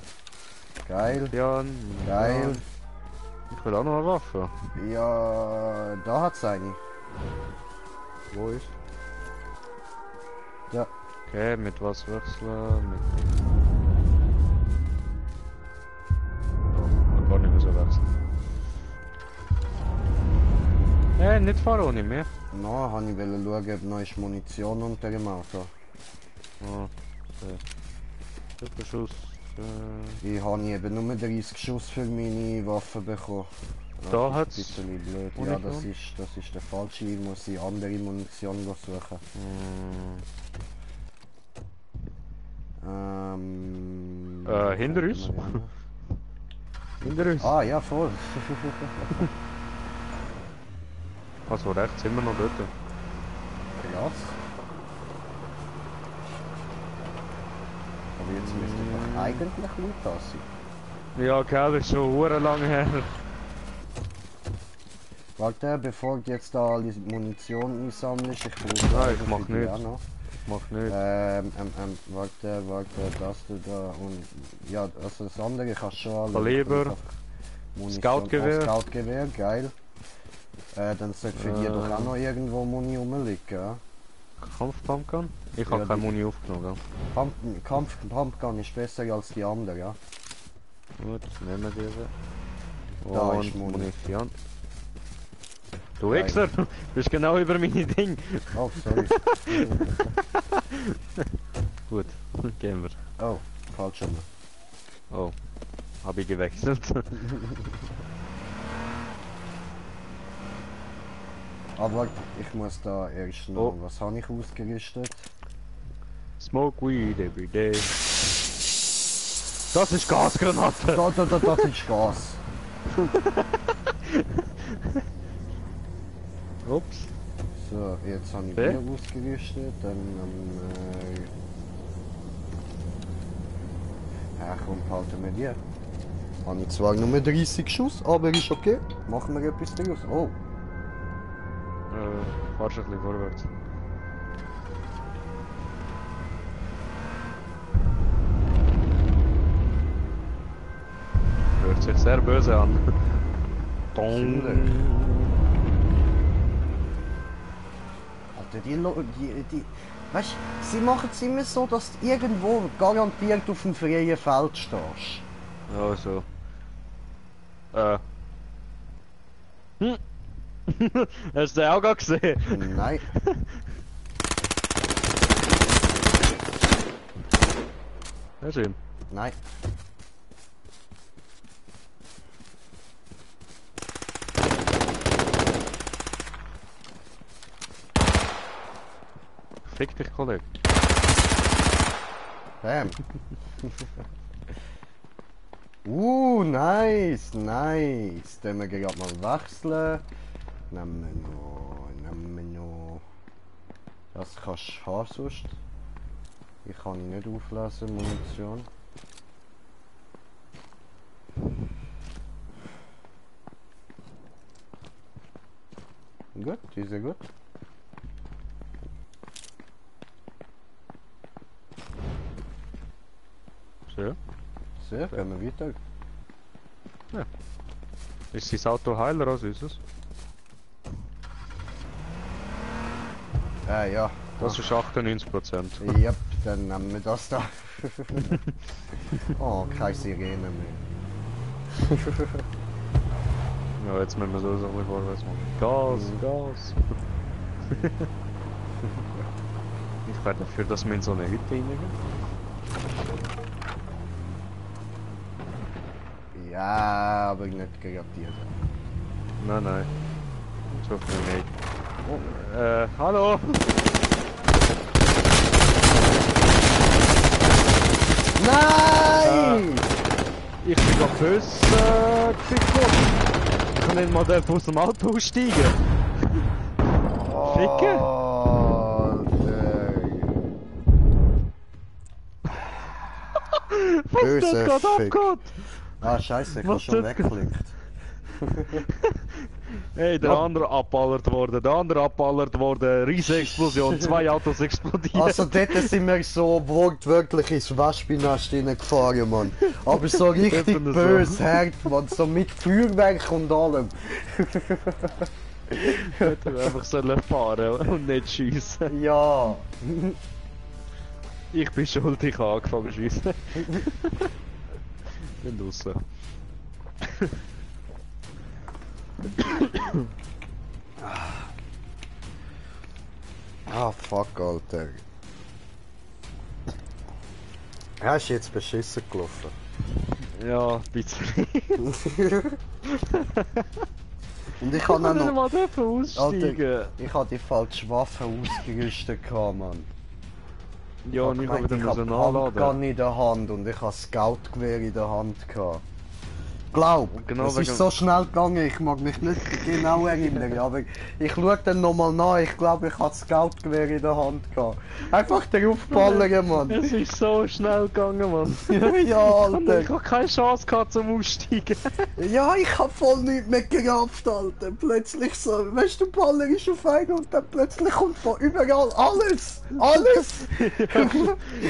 Ja, Geil. Ich will auch noch eine Waffe. Ja, da hat's eine. Wo ist? Ja. Okay, mit was wechseln? Mit... Oh, gar nicht mehr so wechseln. Nicht fahren ohne mehr. No, habe ich schauen, ob noch ist Munition unter dem Auto. Oh, okay. Super Schuss. Ich habe eben nur 30 Schuss für meine Waffe bekommen. Das Da ist hat's ein bisschen blöd. Ja, Munition? das ist der falsche. Ich muss die andere Munition suchen. Hinter uns? Hinter uns? Ah, ja, voll. Also rechts sind wir noch dort. Krass. Aber jetzt müsste doch eigentlich Leute da sein. Ja, gell, das ist schon hure lang her. Warte, bevor du jetzt da alle Munition einsammelst, ich brauche Nein, ich mach für die nicht. auch noch. Mach nicht. Warte, das da und ja, also das andere kannst du schon alle. Kaliber, Scoutgewehr. Scoutgewehr, geil. Dann sollte für die doch auch noch irgendwo Muni rumliegen, ja? Kampfpumpgun? Ich habe Ja, keine die- Muni aufgenommen. Kampfpumpgun ist besser als die andere, ja? Gut, nehmen wir diese. Da Und ist Muni. Munition. Du Geil. Wichser, du bist genau über meine Ding. Oh, sorry. Gut, gehen wir. Oh, falsch rum. Oh, habe ich gewechselt. Aber ich muss da erst noch. Oh. Was habe ich ausgerüstet? Smoke weed every day. Das ist Gasgranate! Das ist Gas. Ups. So, jetzt habe ich Hä? wieder ausgerüstet. Dann. Ja, komm, halten wir die. Habe ich zwar nur 30 Schuss, aber ist okay. Machen wir etwas daraus. Oh, Fahrst ein bisschen vorwärts. hört sich sehr böse an. Ziemlich. Dong. Alter, die... Weißt du, sie machen es immer so, dass du irgendwo garantiert auf dem freien Feld stehst. Ja, so. Hast du den auch gerade gesehen? Nein. Ja, schön. Nein. Fick dich, Kollege. Bam. Nice, nice. Dann wir gerade mal wechseln. Nehmen wir noch. Das kannst du haben sonst. Ich kann ihn nicht auflesen, Munition. Gut, die sind gut. So. Sehr, können wir weiter. Ist sein Auto heiler als unseres? Ja. Das ist 98%. Yep, dann nehmen wir das da. Oh, keine Sirene mehr. Ja, jetzt müssen wir so ein bisschen vorwärts machen. Gas. Ich wäre dafür, dass wir in so eine Hütte reingehen. Ja, aber nicht garantiert. Nein. So viel nicht. Oh, hallo! Nein! Ich bin gerade böse gefickt worden. Ich kann nicht mal aus dem Auto aussteigen. Ficken? Was Böse dort gerade Fick. abgeht? Ah, scheiße, ich hab Was schon dort- weggeklickt. Hey, der andere abballert worden, riesige Explosion, 2 Autos explodiert. Also dort sind wir so wortwörtlich ins Wespennest gefahren, Mann. Aber so richtig Eben so. böse, hart, Mann. So mit Feuerwerk und allem. Hätten wir einfach sollen fahren und nicht schiessen. Ja. Ich bin schuld, ich habe angefangen zu schiessen. Bin draussen. Ah, fuck, Alter. Er ist jetzt beschissen gelaufen. Ja, ein bisschen. Und ich Ich kann auch kann nicht noch... mal dürfen aussteigen. Alter, ich hatte die falsche Waffe ausgerüstet, Mann. Ja, und ich habe wieder ich müssen hab nachladen. Pumpgun in der Hand und ich habe Scoutgewehr in der Hand gehabt. Glaub, Genau es wegen- ist so schnell gegangen, ich mag mich nicht genau erinnern, aber ich schaue dann nochmal nach, ich glaube ich habe Scoutgewehr in der Hand gehabt. Einfach drauf ballern, Mann. Es ist so schnell gegangen, Mann. Ja, Ich Alter. habe keine Chance gehabt zum Aussteigen. Ja, ich hab voll nichts mehr gerafft, Alter. Plötzlich so, weißt du, Baller ist auf einen und dann plötzlich kommt von überall alles! Alles!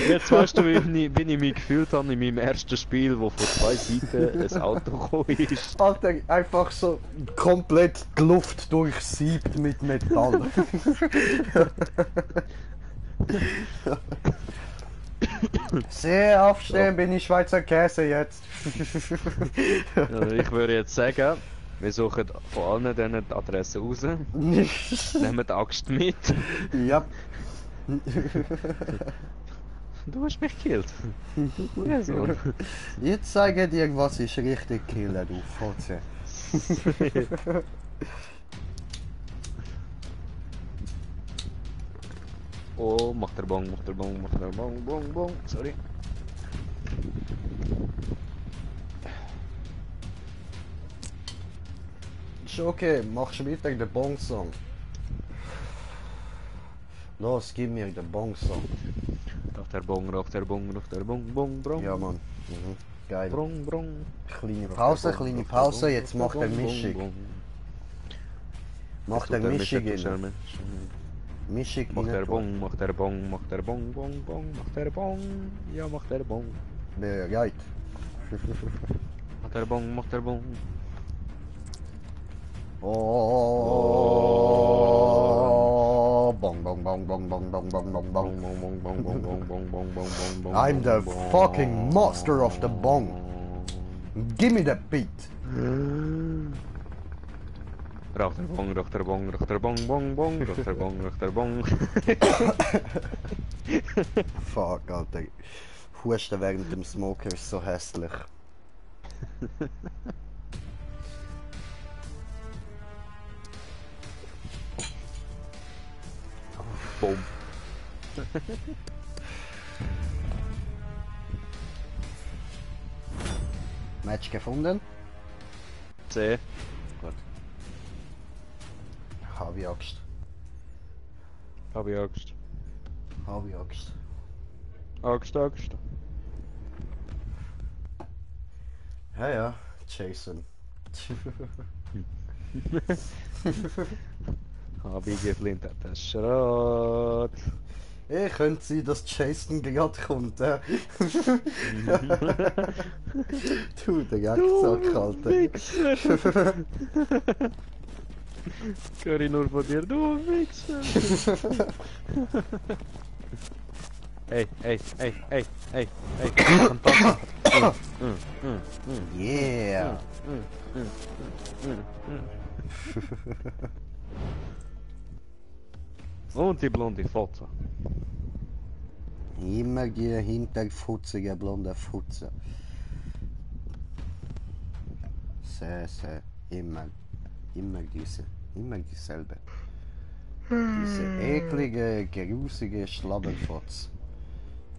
Jetzt weißt du, wie ich mich gefühlt habe in meinem ersten Spiel, wo von 2 Seiten ein Auto gekommen ist. Alter, einfach so komplett die Luft durchsiebt mit Metall. Sehr aufstehen, bin ich Schweizer Käse jetzt. Also ich würde jetzt sagen, wir suchen von allen diesen die Adresse raus, nehmen die Axt mit. Ja. Du hast mich gekillt. Ja, so. Jetzt zeige dir, was ich richtig kille, du Fotze. Oh, macht der Bong, bong, sorry. Ist okay, machst weiter den Bong-Song. Los, gib mir den Bong-Song. Nach der Bong, bong. Ja, Mann. Mhm. Geil. Brong. Kleine Pause, jetzt macht er Mischung. Macht er Mischung rein. Mischung Macht der rein. Bong, macht der Bong, macht der Bong, macht der Bong. Ja, macht der Bong. Bereit. Macht der Bon, macht der Bon. Oh, bong bong bong bong bong bong bong bong bong. I'm the fucking master of the bong. Give me the beat. Rechterbong, rechterbong, rechterbong, bong, bong, rechterbong, rechterbong. Fuck, Alter. Husten während dem Smoker ist so hässlich. Boom. Match gefunden? C. Gut. Habe ich Axt. Hab ich Angst. Habe ich Axt. Angst, Angst. Ja, ja, Jason. Hab ich geflintet, das Schrott. Könnte sein, dass Jason gerade kommt. Du, der Jagdsack, Alter. Wichser! Höre ich nur von dir, du Wichser! Hey, hey, hey, hey, hey, hey, fantastisch! Yeah! Und die blonde Fotze. Immer die hinterfutzige blonde Futze. Sehr, sehr, immer dieselbe. Diese eklige, grusige Schlabberfotz.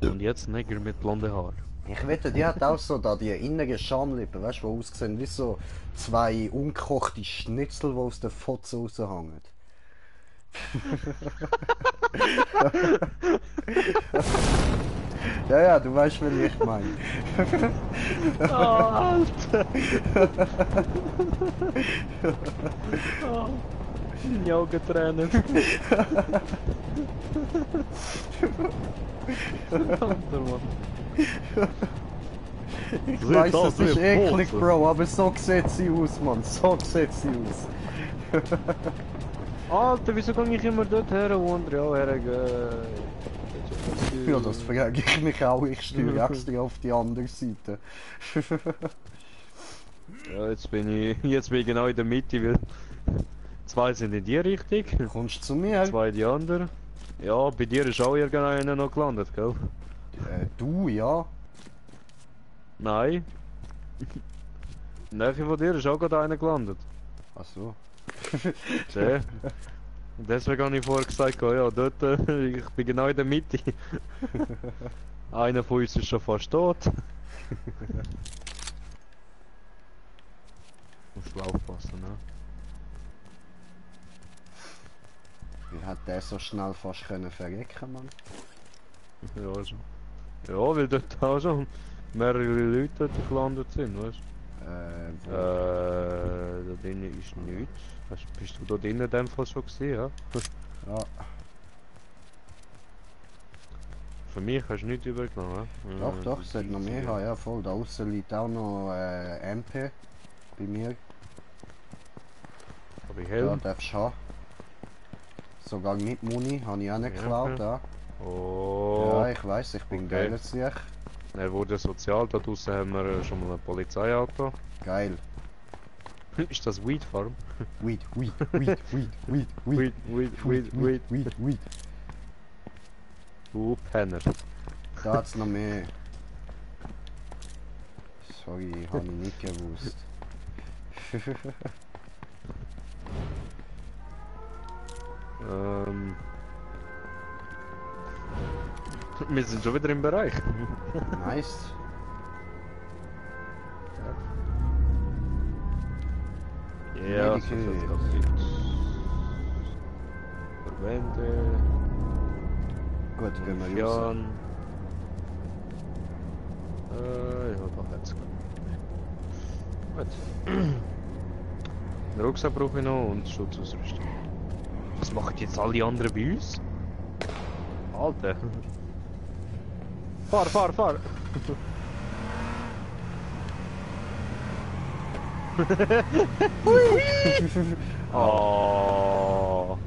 Und jetzt Neger mit blonde Haar. Ich wette, die hat auch so da die innere Schamlippen, weißt du, die aussehen wie so zwei ungekochte Schnitzel, die aus der Fotze raushängen. Ja, ja, du weißt, was ich meine. Oh, Alter! Oh, meine Augen tränen. Alter, Mann. Ich weiss, das ist eklig, Bro, aber so sieht sie aus, Mann. So sieht sie aus. Alter, wieso kann ich immer dort her und ja, hergehen? Ja, das frage ich mich auch. Ich steuere extra auf die andere Seite. Ja, jetzt bin ich genau in der Mitte, weil zwei sind in die Richtung, Kommst du zu mir? zwei in die andere. Ja, bei dir ist auch irgendeiner noch gelandet, gell? Du, ja. Nein. Nähe von dir ist auch gerade einer gelandet. Ach so. Sehr. Und deswegen habe ich vorher gesagt, oh ja, dort, ich bin genau in der Mitte. Einer von uns ist schon fast tot. Musst du aufpassen, ne? Wie hat der so schnell fast können verrecken, Mann? Ja, so. Ja, weil dort auch schon mehrere Leute dort gelandet sind, weißt du? Wo? Da drinnen ist nichts. Bist du da drinnen in dem Fall schon gesehen, ja? Ja, Für mich hast du nichts übergenommen, ja? doch, es sollte noch mehr haben, ja voll. Da außen liegt auch noch MP bei mir. Hab ich Ja, Helm? darfst du haben. Sogar mit Muni, habe ich auch nicht Ja, geklaut, okay. ja. Oh, Ja, ich weiß, ich bin Okay. geil sich. er wurde sozial, da draussen haben wir schon mal ein Polizeiauto. Geil. Ist das Weed Farm? Weed, weed, weed, weed, weed, weed, Weed. weed. Du Penner. Da hat's noch mehr. Sorry, habe ich nicht gewusst. Wir sind schon wieder im Bereich. Nice. Ja, Medikit. so viel Kapit. Verbände. Gut, gehen wir raus. Jan. Ja, doch jetzt. Gut. Den Rucksack brauche ich noch und Schutzausrüstung. Was machen jetzt alle anderen bei uns? Alter. Fahr! Oh.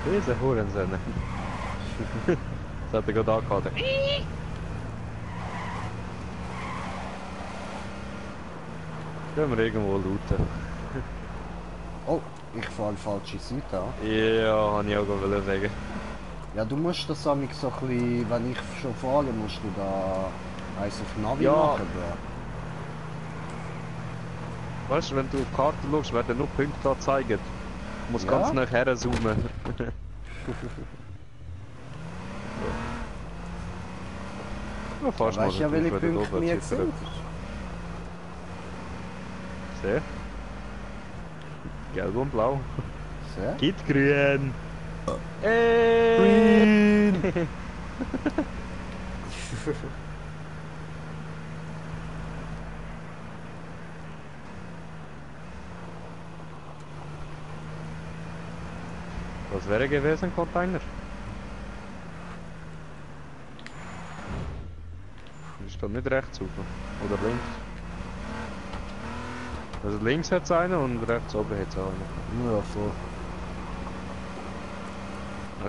Diese Hurensöhne. Das hat er gerade angehalten. Gehen wir irgendwo looten. Oh, ich fahre falsche Seite an. Ja, habe ich auch gerade sagen. Ja, du musst das amig so ein bisschen, wenn ich schon fahre, musst du da eins auf Navi Ja. machen, bro. Weißt du, wenn du auf die Karte schaust, werden nur Punkte angezeigt. Du musst Ja? ganz nach her zoomen. Ja, fast Weißt du ja, welche Punkte wir jetzt sind? Sehr. Gelb und blau. Sehr. Gibt grün. Green! Was wäre gewesen, Container? Ist da nicht rechts oben? Oder links? Also links hat es einen und rechts oben hat es auch einen. Ja, voll.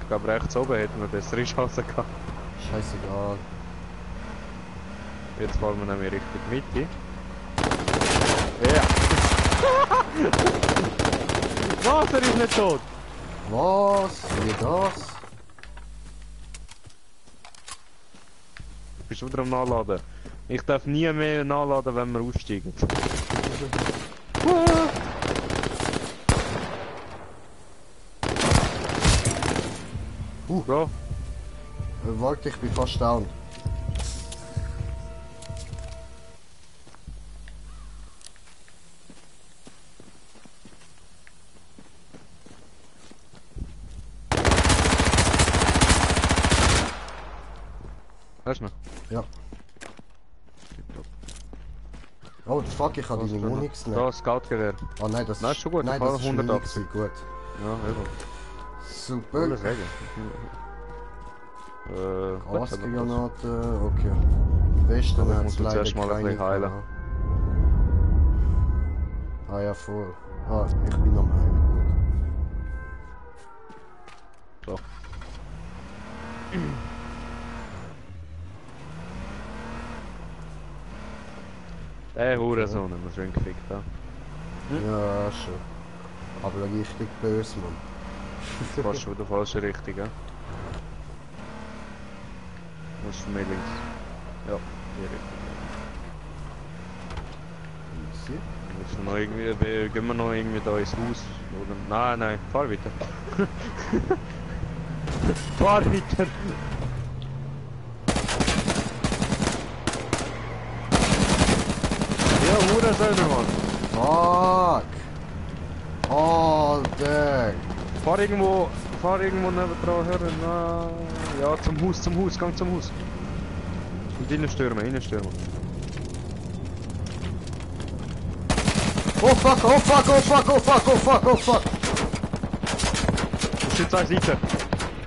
Ich glaube rechts oben hätten wir bessere Chancen gehabt. Scheißegal. Jetzt fahren wir nämlich Richtung Mitte. Ja! Was? Er ist nicht tot! Was? Wie das? Bist du wieder am Nachladen? Ich darf nie mehr nachladen, wenn wir aussteigen. Bro, Warte, ich bin fast down. hörst du noch? Ja. Oh, fuck, ich habe die Muni Da, gesnappt. Scoutgewehr. Oh nein, das Nein, ist schon gut, Nein, ich das fahre ist 180. 180. Gut. Ja, eben. Super. Würde sagen. Was hat er noch? Gasgranate, okay. Westen Aber ich hat muss es jetzt leider erst mal ein keine bisschen heilen. gehabt. Ah ja, voll. Ah, ich bin am Heilen. So. Der Hurensohn haben wir schön gefickt, ja. Ja, schon. Aber richtig böse, Mann. Jetzt fährst du wieder falsche Richtung, ja? Musst du mir links. Ja, die Richtung. Easy. Müssen wir noch irgendwie, gehen wir noch irgendwie da ins Haus? Oder? Nein, nein, fahr weiter. Fahr weiter! Ja, Hurensohn, Mann! Fuck! Alter! Fahr irgendwo nebendran hören. Na, ja, zum Haus, gang zum Haus. Und innenstürmen. Oh fuck, oh fuck, oh fuck, oh fuck, oh fuck, oh fuck! Du stehst zwei Seiten.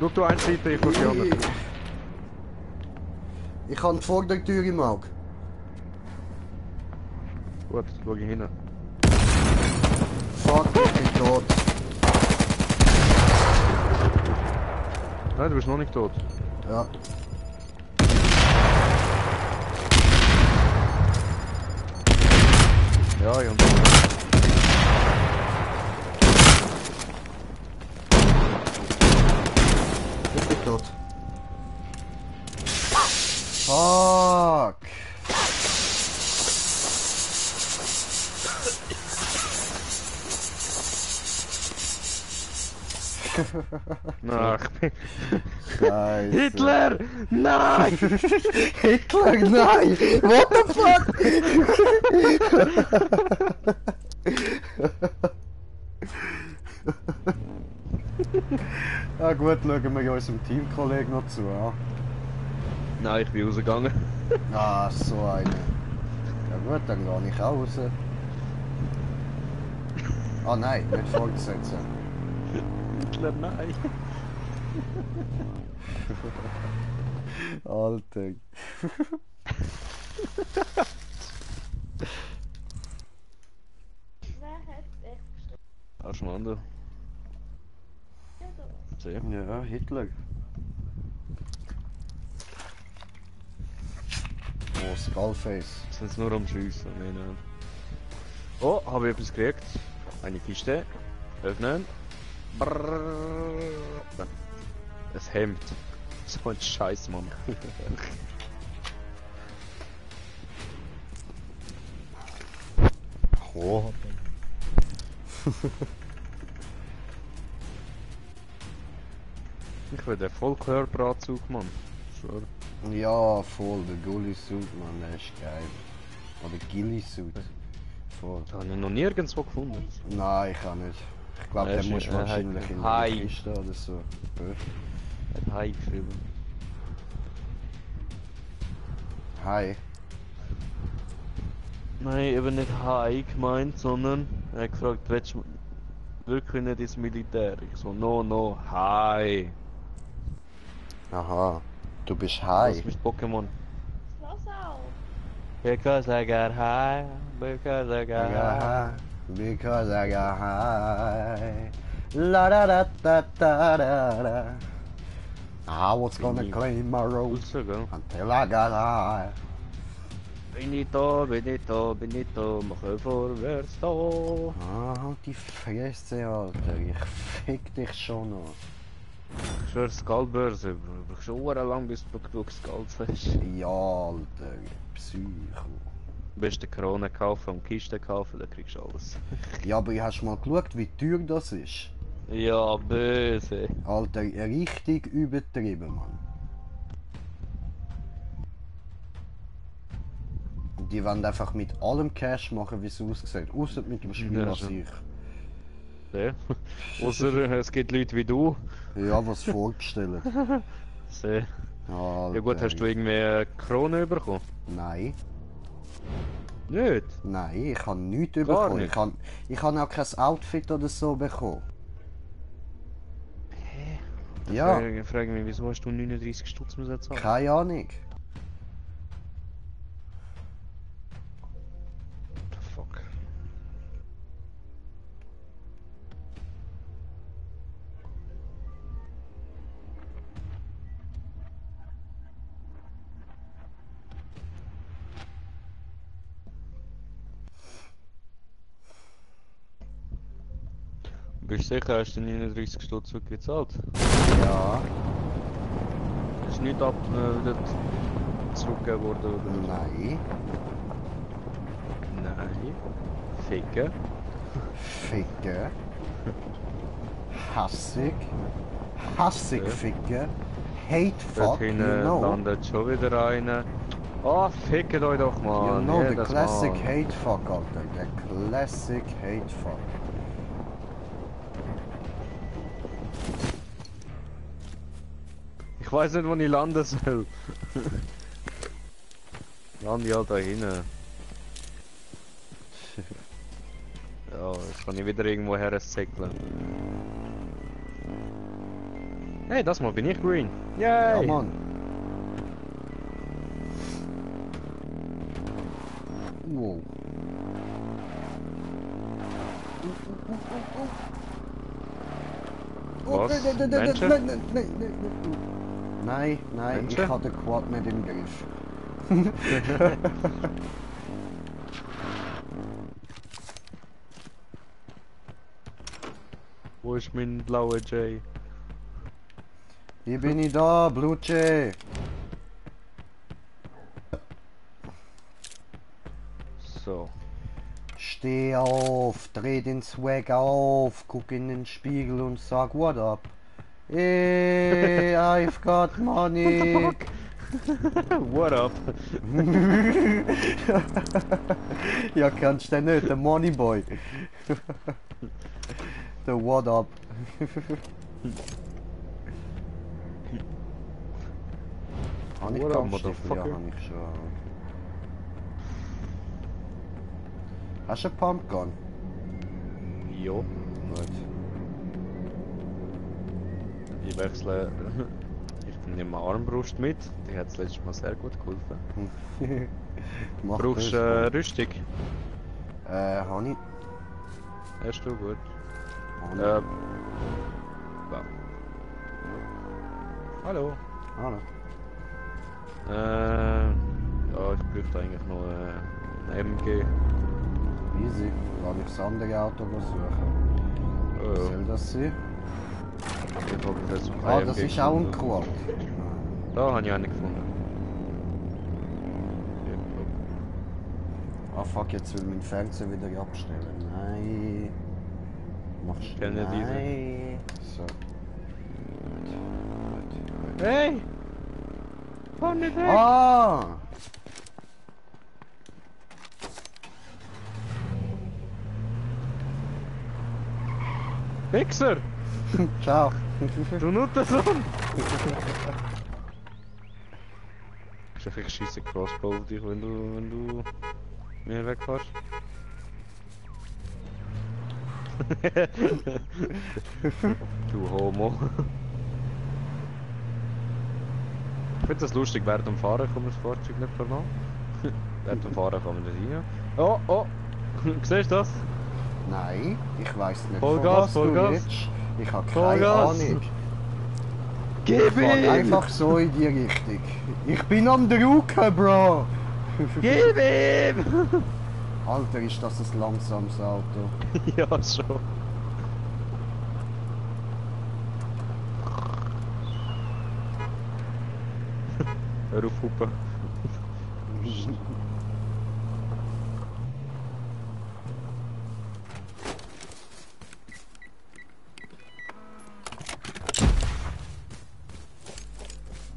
Schau du eine Seite, ich guck die andere. Ich habe die Vordertür im Auge. Gut, schau ich hin. Fuck, ich bin tot. Nein, du bist noch nicht tot. Ja. Ja, ja. Ich bin tot. Fuck! Ach, Scheiße. Hitler! Nein! Hitler, nein! What the fuck? Ja gut, schauen wir unserem Teamkollegen noch zu. Ja? Nein, ich bin rausgegangen. Ah, so eine. Ja gut, dann gehe ich auch raus. Ah nein, nicht fortsetzen. Hitler, nein! Alter. Wer hat echt gestorben? Arschmann, Ja, oder was? sehr. Ja, Hitler. Oh, Skullface. Sind nur am Schiessen, meine. Oh, habe ich etwas gekriegt. Eine Kiste. Öffnen. Brrrr. Ein Hemd. So ein Scheiß, Mann. Oh. Ich will den Vollkörperanzug, Mann. Schwör. Ja, voll, der Gully-Suit, Mann, der ist geil. Oder Gilly-Suit. Voll. Das habe ich noch nirgendwo gefunden. Nein, ich kann nicht. Ich glaube, Er der ist- muss er wahrscheinlich hat in Hai. der Kiste oder so. Er hat Hai geschrieben. Hi. Nein, eben nicht Hai gemeint, sondern er hat gefragt, willst du wirklich nicht ins Militär? Ich so, no, Hai. Aha. Du bist Das Hi. ist mein Pokémon. Lass auf! Because I got high, because I got high. Because I got high. La da da da da da da. I was gonna claim my road Gut so, gell? until I got high. Bin ich da, mache vorwärts da. Ah, halt die Fresse, Alter. Ich fick dich schon noch. Ich schwör, Skullbörse, Bro. Du brauchst schon lang, bis du genug Skulls hast. Ja, Alter. Psycho. Am besten Krone kaufen und Kisten kaufen, dann kriegst du alles. Ja, aber hast du mal geschaut, wie teuer das ist? Ja, böse. Alter, richtig übertrieben, Mann. Die wollen einfach mit allem Cash machen, wie es aussieht. Außer mit dem Spiel Ja, an schon. sich. Ja. Außer es gibt Leute wie du. Ja, was vorbestellen. Sehr. Alter. Ja gut, hast du irgendwie Krone bekommen? Nein, Nicht? nein, ich habe nichts Gar bekommen. nicht? Ich habe auch kein Outfit oder so bekommen. Ja, Ich frage mich, wieso hast du 39 Stutz müssen zahlen? keine Ahnung. Fuck. Bist du sicher, hast du 39 Stutz gezahlt? Ja, Ist nicht wieder zurückgegeben worden oder? nein. Nein. Ficken. Ficken. Hassig. Hassig Ja. ficken. Hate Dort fuck, you hinten know. landet schon wieder einer. Oh, fickt euch doch mal. You know, the jedes classic Mal. hate fuck, Alter. The classic hate fuck. Ich weiß nicht, wo ich landen soll. Lande ich halt da hinten. Ja, jetzt kann ich wieder irgendwo her zickeln. Hey, das Mal bin ich green. Ja, Yay! Mann. Wow. Was? Nein, Menschen? nein, nein, ich Menschen? habe den Quad nicht im Griff. Wo ist mein blauer Jay? Hier bin ich da, Blutje. So. Steh auf, dreh den Swag auf, guck in den Spiegel und sag what up. Hey, I've got money. What up? Ja, kennst du den nicht, der Moneyboy. Der what up. Habe ich What up, Kampfstiefel? Ja, motherfucker? habe ich schon. Hast du einen Pumpgun? Jo. Gut. Ich wechsle. Ich nehme eine Armbrust mit. Die hat das letzte Mal sehr gut geholfen. Mach Brauchst das, du Mann. Rüstung? Hab ich. Hast du gut? Hab ich. Ja. Hallo. Hallo. Ja, ich bräuchte eigentlich noch ein MG. Easy. Kann ich das andere Auto suchen? Was Ja. soll das sein? Ich habe jetzt kein Ah, das MG ist auch ein gefunden. Quad. Da habe ich einen gefunden. Ah fuck, jetzt will mein Fernseher wieder abstellen. Nein. Machst du Kenne diese. Nein. So. Hey! Fahr nicht weg! Ah! Wichser! Ciao. Du Nuttersohn! Ich schieße Crossbow auf dich, wenn du mir wegfährst. Du Homo. Ich finde das lustig, während dem Fahren kann man das Fahrzeug nicht verlassen. Während dem Fahren kann man das rein. Oh, oh! Siehst du das? Nein, ich weiß nicht, Vollgas, von was du Vollgas. redest. Ich habe keine Vollgas. Ahnung. Gib Fahr einfach so in die Richtung. Ich bin am Drucken, Bro! Gib ihm! Alter, ist das ein langsames Auto. Ja, schon. Hör auf, Hupe.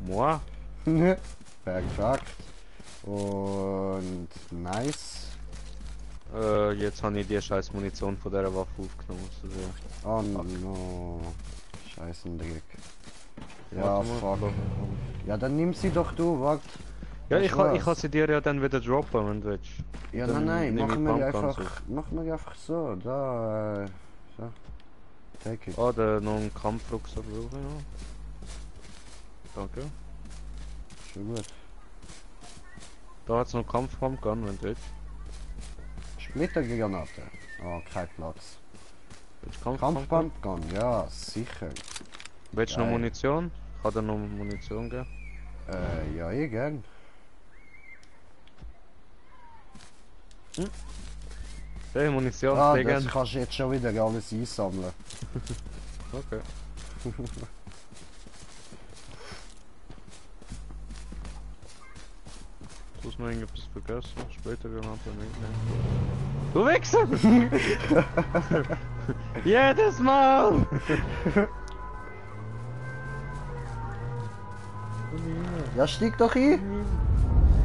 Moi? Perfekt. Und nice. Jetzt habe ich die scheiß Munition von dieser Waffe aufgenommen. Also, Oh no. Scheißendreck. Ja, warte mal. fuck. Ja, dann nimm sie doch du, warte. Ja, Weißt ich du kann was? sie dir ja dann wieder droppen, wenn du willst. Ja, Dann nein, nehm ich machen wir Pumpguns einfach, auf. machen wir einfach so, da, so. Take it. Ah, noch einen Kampfrucksack brauche ich noch. Danke. Schon gut. Da hat es noch Kampfpumpgun, wenn du willst. Splittergranate. Oh, kein Platz. Willst du Kampfpumpgun? Kampfpumpgun, ja, sicher. Willst du noch Geil. Munition? Kann dir noch Munition geben? Ja, gern. Hey, Munition, Ah, sehr das gern. kannst du jetzt schon wieder alles einsammeln. Okay. Du hast noch irgendetwas vergessen? Später Granate mitnehmen. Du Wichser! Jedes Mal! Ja, steig doch ein!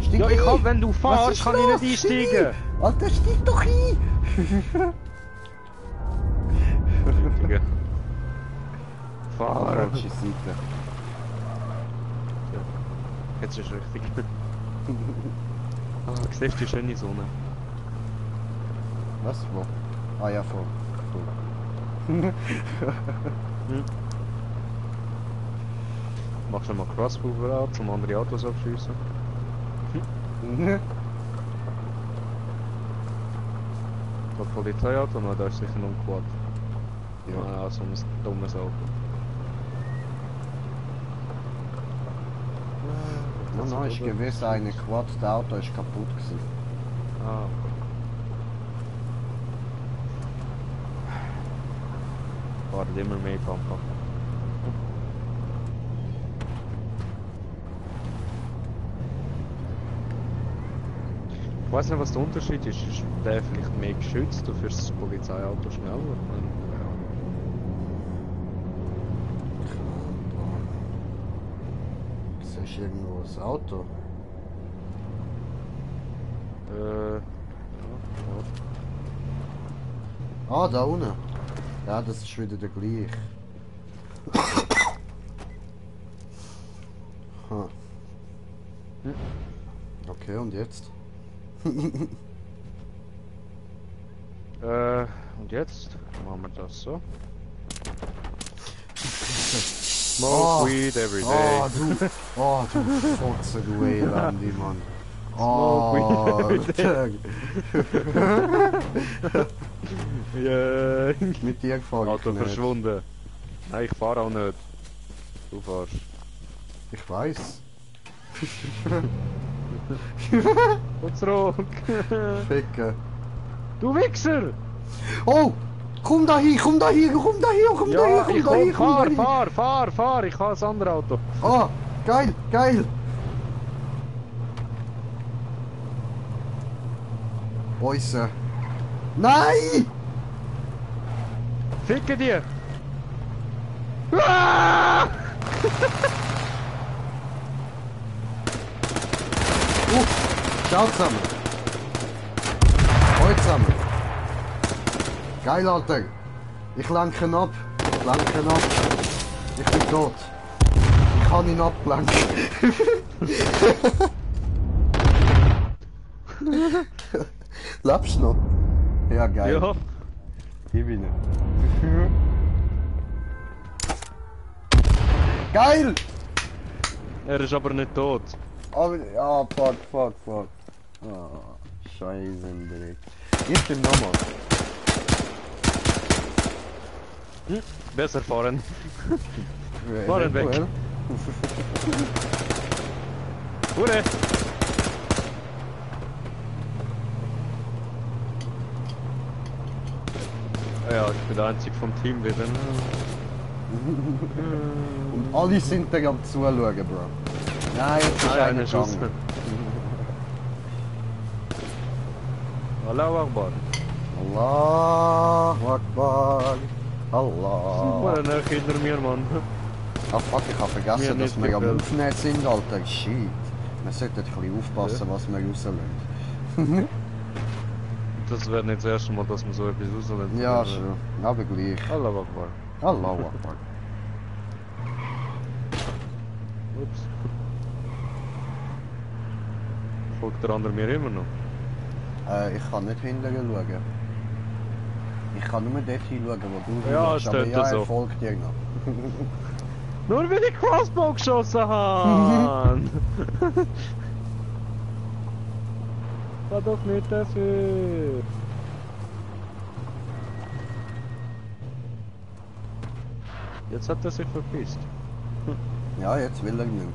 Steig Ja, ein! ich kann, wenn du Was fährst, ist kann los? ich nicht Steig einsteigen! ein! Alter, steig doch ein! Digga. Ah, Fahren! falsche Seite. Jetzt ist richtig. Ah, siehst du die schöne Sonne? Was? Wo? Ah ja, voll. Machst du mal Crossbow ab, zum andere Autos abschießen? Das Polizeiauto, nein, da ist sicher noch ein Quad. Ja. Ah, so ein dummes Auto. Nein, ist gewiss eine Quad, das Auto ist kaputt gewesen. Ah. Fahren immer mehr Pampa. Ich weiß nicht, was der Unterschied ist. Ist der vielleicht mehr geschützt, dafür ist das Polizeiauto schneller? Siehst du irgendwo das Auto? Ja. Ah, da unten. Ja, das ist wieder der gleiche. Ha. Okay, und jetzt? Und jetzt machen wir das so. Smoke Oh. weed every day. Oh, du Fotze, du Elende, Mann. Oh, Alter. Yeah. mit dir gefahren. Auto verschwunden. Nein, ich fahre auch nicht. Du fahrst. Ich weiß. Und zurück. Ficken. Du Wichser! Oh! Komm da hier, komm da hier, komm da hier, komm da hier, Ja, komm ich da hier, komm, komm da hier. fahr, ich habe das andere Auto. Oh, geil, geil. Äußer. Nein! Ficke dir! Ah! Ciao zusammen. Heute zusammen. Geil, Alter. Ich lenke ihn ab. Ich lenke ihn ab. Ich bin tot. Ich kann ihn ablenken. Lebst du noch? Ja, geil. Ja, Gib ihn. Geil! er ist aber nicht tot. Aber, ja, fuck. Ah, Scheiße, Dreck. Gib ihm nochmal. Besser fahren. Fahren weg. Eventuell. Hure! Ja, ich bin der Einzige vom Team wieder. Und alle sind da am Zuschauen, Bro. Nein, jetzt ist einer Schuss. gegangen. Allahu Akbar. Allahu Akbar. Allah. Hure nah hinter mir, Mann. Ah fuck, ich hab Mir vergessen, dass nicht wir am gefällt. Aufnehmen sind, Alter. Shit. Wir sollten ein bisschen aufpassen, was wir rauslassen. Das wäre nicht das erste Mal, dass man so etwas rauslassen. Ja, schon. Aber gleich. Allahu Akbar. Allahu Akbar. Ups. Folgt der andere mir immer noch? Ich kann nicht hinterher schauen. Ich kann nur dort hinschauen, wo du Ja, hinschaust. es Aber tut ja, so. er folgt dir noch. Nur weil ich Crossbow geschossen habe! War doch nicht dafür! Jetzt hat er sich verpisst. Ja, jetzt will er nicht.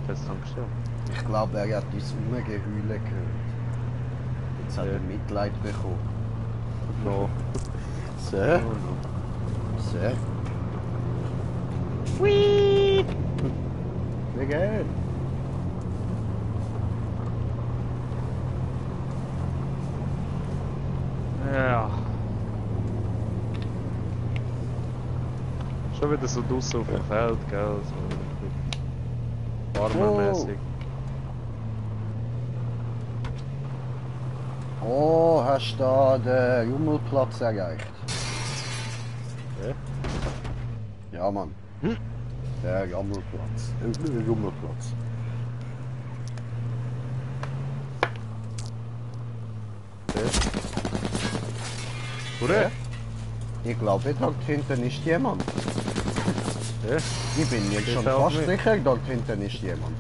Jetzt Dankeschön. Ich glaube, er hat uns Rumgeheule gehört. Jetzt hat Ja. er Mitleid bekommen. No. So, No, no. so. Whee! Wie geht's? Ja. Schon wieder so draussen auf dem Feld, gell? So farmermäßig. Oh, hast du da den Jummelplatz erreicht? Ja? Ja, Mann. Der Jummelplatz. Jummelplatz. Hure? Ich glaube, dort hinten ist jemand. Ja? Ich bin mir Ich schon auch fast nicht. sicher, dort hinten ist jemand.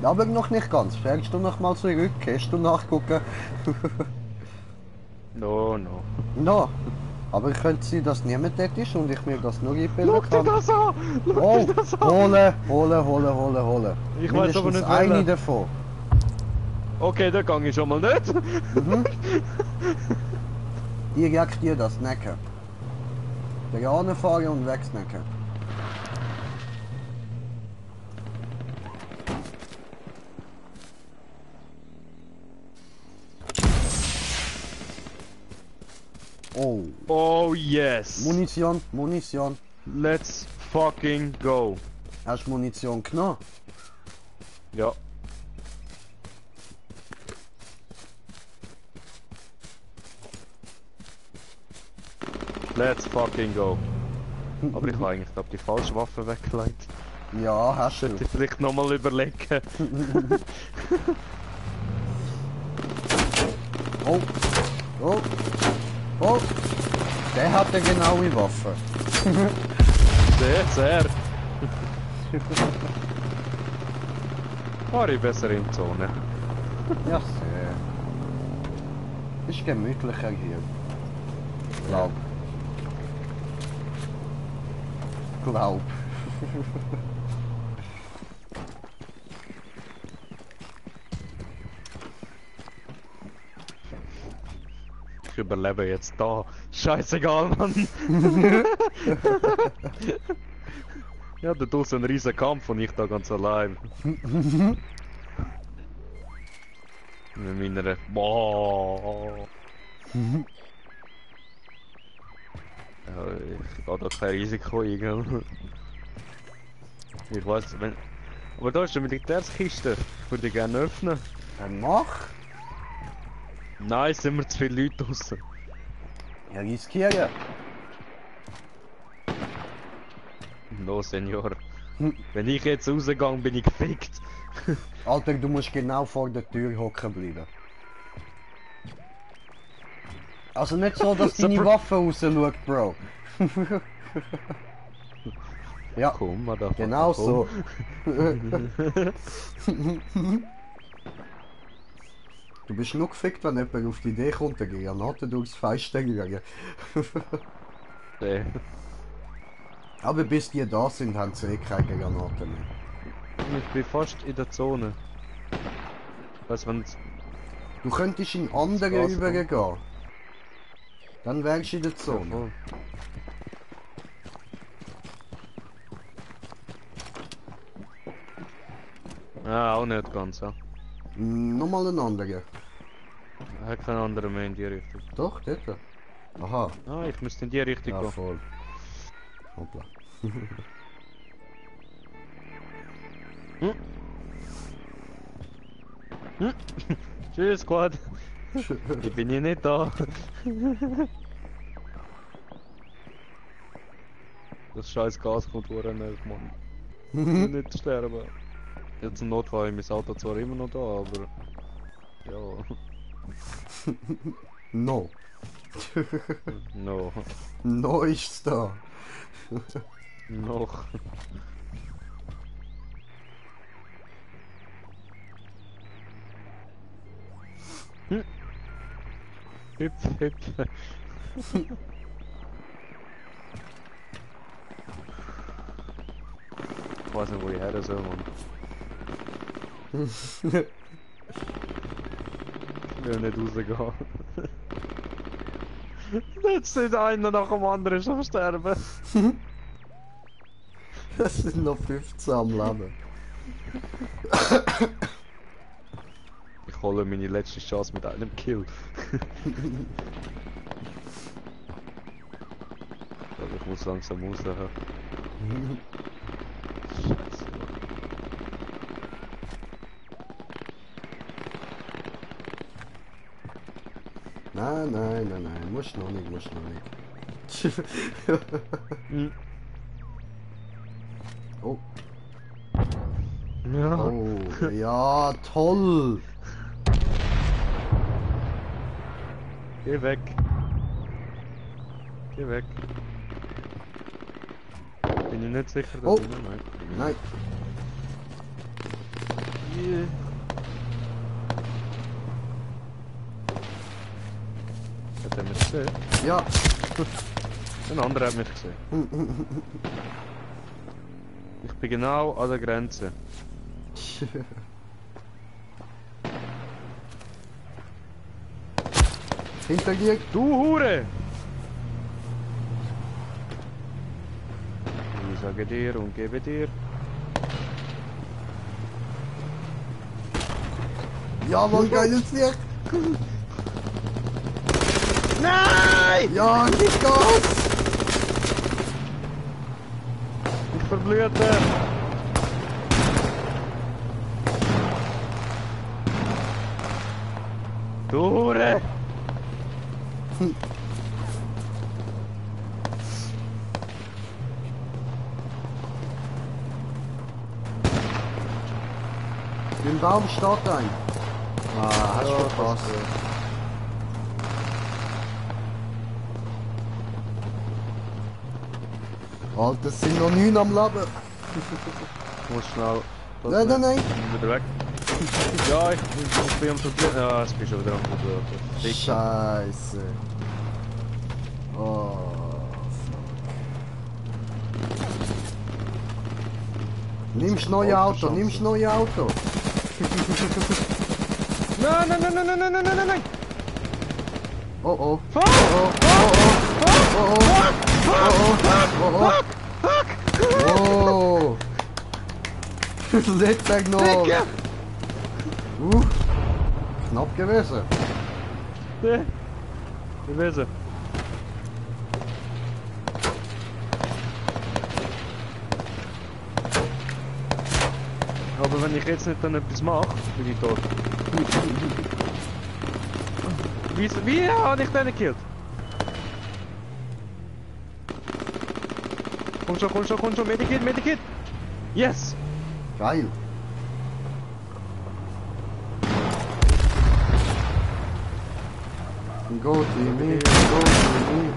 Ja? Aber noch nicht ganz. Fährst du noch mal zurück? Kannst du nachgucken? No, no. No. Aber könnte sein, dass niemand dort ist und ich mir das nur einbilden Schau dir kann. das an! Schau Oh, dir das an! holen. Ich weiß aber nicht eine welchen. davon. Okay, da gang ich schon mal nicht. Direkt dir das Necken. Der anfahren und wegsnacken. Oh. Oh yes! Munition. Let's fucking go! Hast du Munition genommen? Ja. Let's fucking go! Aber ich habe eigentlich glaub, die falsche Waffe weggelegt. Ja, hast du. Sollte ich vielleicht nochmal überlegen. Oh. Der hat eine genaue Waffe. Sehr, sehr. Fahre ich besser in die Zone. Ja, sehr. Ist gemütlicher hier. Glaub. Glaub. Ich überlebe jetzt da. Scheißegal, Mann. Ja, da draussen ein riesen Kampf und ich da ganz allein. Mit meiner... Boah. Ja, ich gehe da kein Risiko eingehen. Ich weiß, wenn... Aber da ist eine Militärskiste. Ich würde die gerne öffnen. Dann mach. Nein, sind wir zu viele Leute draussen. Ja, riskieren. No, Senior. Wenn ich jetzt rausgehe, bin ich gefickt. Alter, du musst genau vor der Tür hocken bleiben. Also nicht so, dass deine Waffe rausschaut, Bro. Ja, Komm, Motherfucker, genau komm. so. Du bist nur gefickt, wenn jemand auf die Idee kommt, eine Granate durchs Fenster zu jagen. Nee. Aber bis die da sind, haben sie eh keine Granaten mehr. Ich bin fast in der Zone. Weißt du, wenn Du könntest in andere Gas übergehen. Dann wärst du in der Zone. voll. Ja, auch nicht ganz, ja. Nochmal ein anderer. Ich habe keinen anderen mehr in die Richtung. Doch, dort. Aha. Ah, ich müsste in die Richtung Ja, gehen. voll. Hoppla. Tschüss, Squad. Ich bin hier nicht da. Das scheiß Gas kommt vor näher, Mann. Ich will nicht sterben. Jetzt im Notfall ist mein Auto zwar immer noch da, aber... Ja... No. No. No ist's da. Noch. Hüpf, hüpf. Ich weiß nicht, wo ich her soll, Mann. Ich will nicht rausgehen. Jetzt sind einer nach dem anderen schon sterben. Es sind noch 15 am Leben. Ich hole meine letzte Chance mit einem Kill. Aber ich muss langsam raus. Scheiße. Nein, nein, nein, nein. Musst noch nicht, musst noch nicht. Oh, Ja. oh, ja, toll. Geh weg. Geh weg. Bin ich nicht sicher, dass Oh. ich nicht mag. Nein, Yeah. Hat er mich gesehen? ja. Ein anderer hat mich gesehen. Ich bin genau an der Grenze. Hinter dir. Du Hure! Ich sage dir und gebe dir. Ja, Mann, geiles Licht. Nein! Ja, gib Gas. Ich verblühte! Du Hure! Im Baum steht ein. Ah, hast du verpasst. Alter, es sind noch 9 am Leben. Muss schnell. Nein, nein, nein. Wieder weg. Ja, ich bin am Probieren. Ja, jetzt bist du wieder am Probieren. Scheiße. Oh, fuck. Nimmst neue Auto, nimmst neue Auto. Nein, nein, nein, nein, nein, nein, nein, nein, nein! Oh oh. Fuck! Oh oh. Oh oh. Oh. Let's ignore. Dicke! Knapp gewesen. Nee. Gewesen. Aber wenn ich jetzt nicht dann etwas mache, bin ich tot. Wie habe ich den gekillt? Komm schon, Medikit! Yes! Geil. Go to me.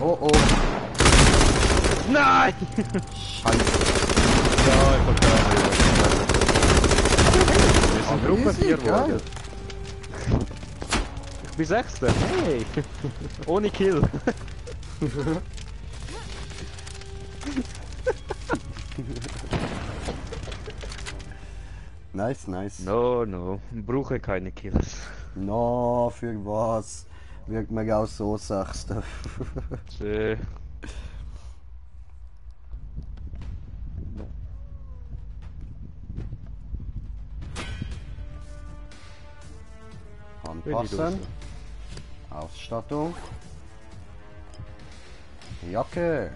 Oh oh. Nein! Scheiße. Ja, ich hab keine. Wir sind Gruppe easy, 4 geil. geworden. Ich bin Sechster. Hey! Ohne Kill. Nice, nice. No. Brauche keine Kills. No, für was? Wirkt mir auch so, sagst du. Tschö. Anpassen. Ausstattung. Jacke.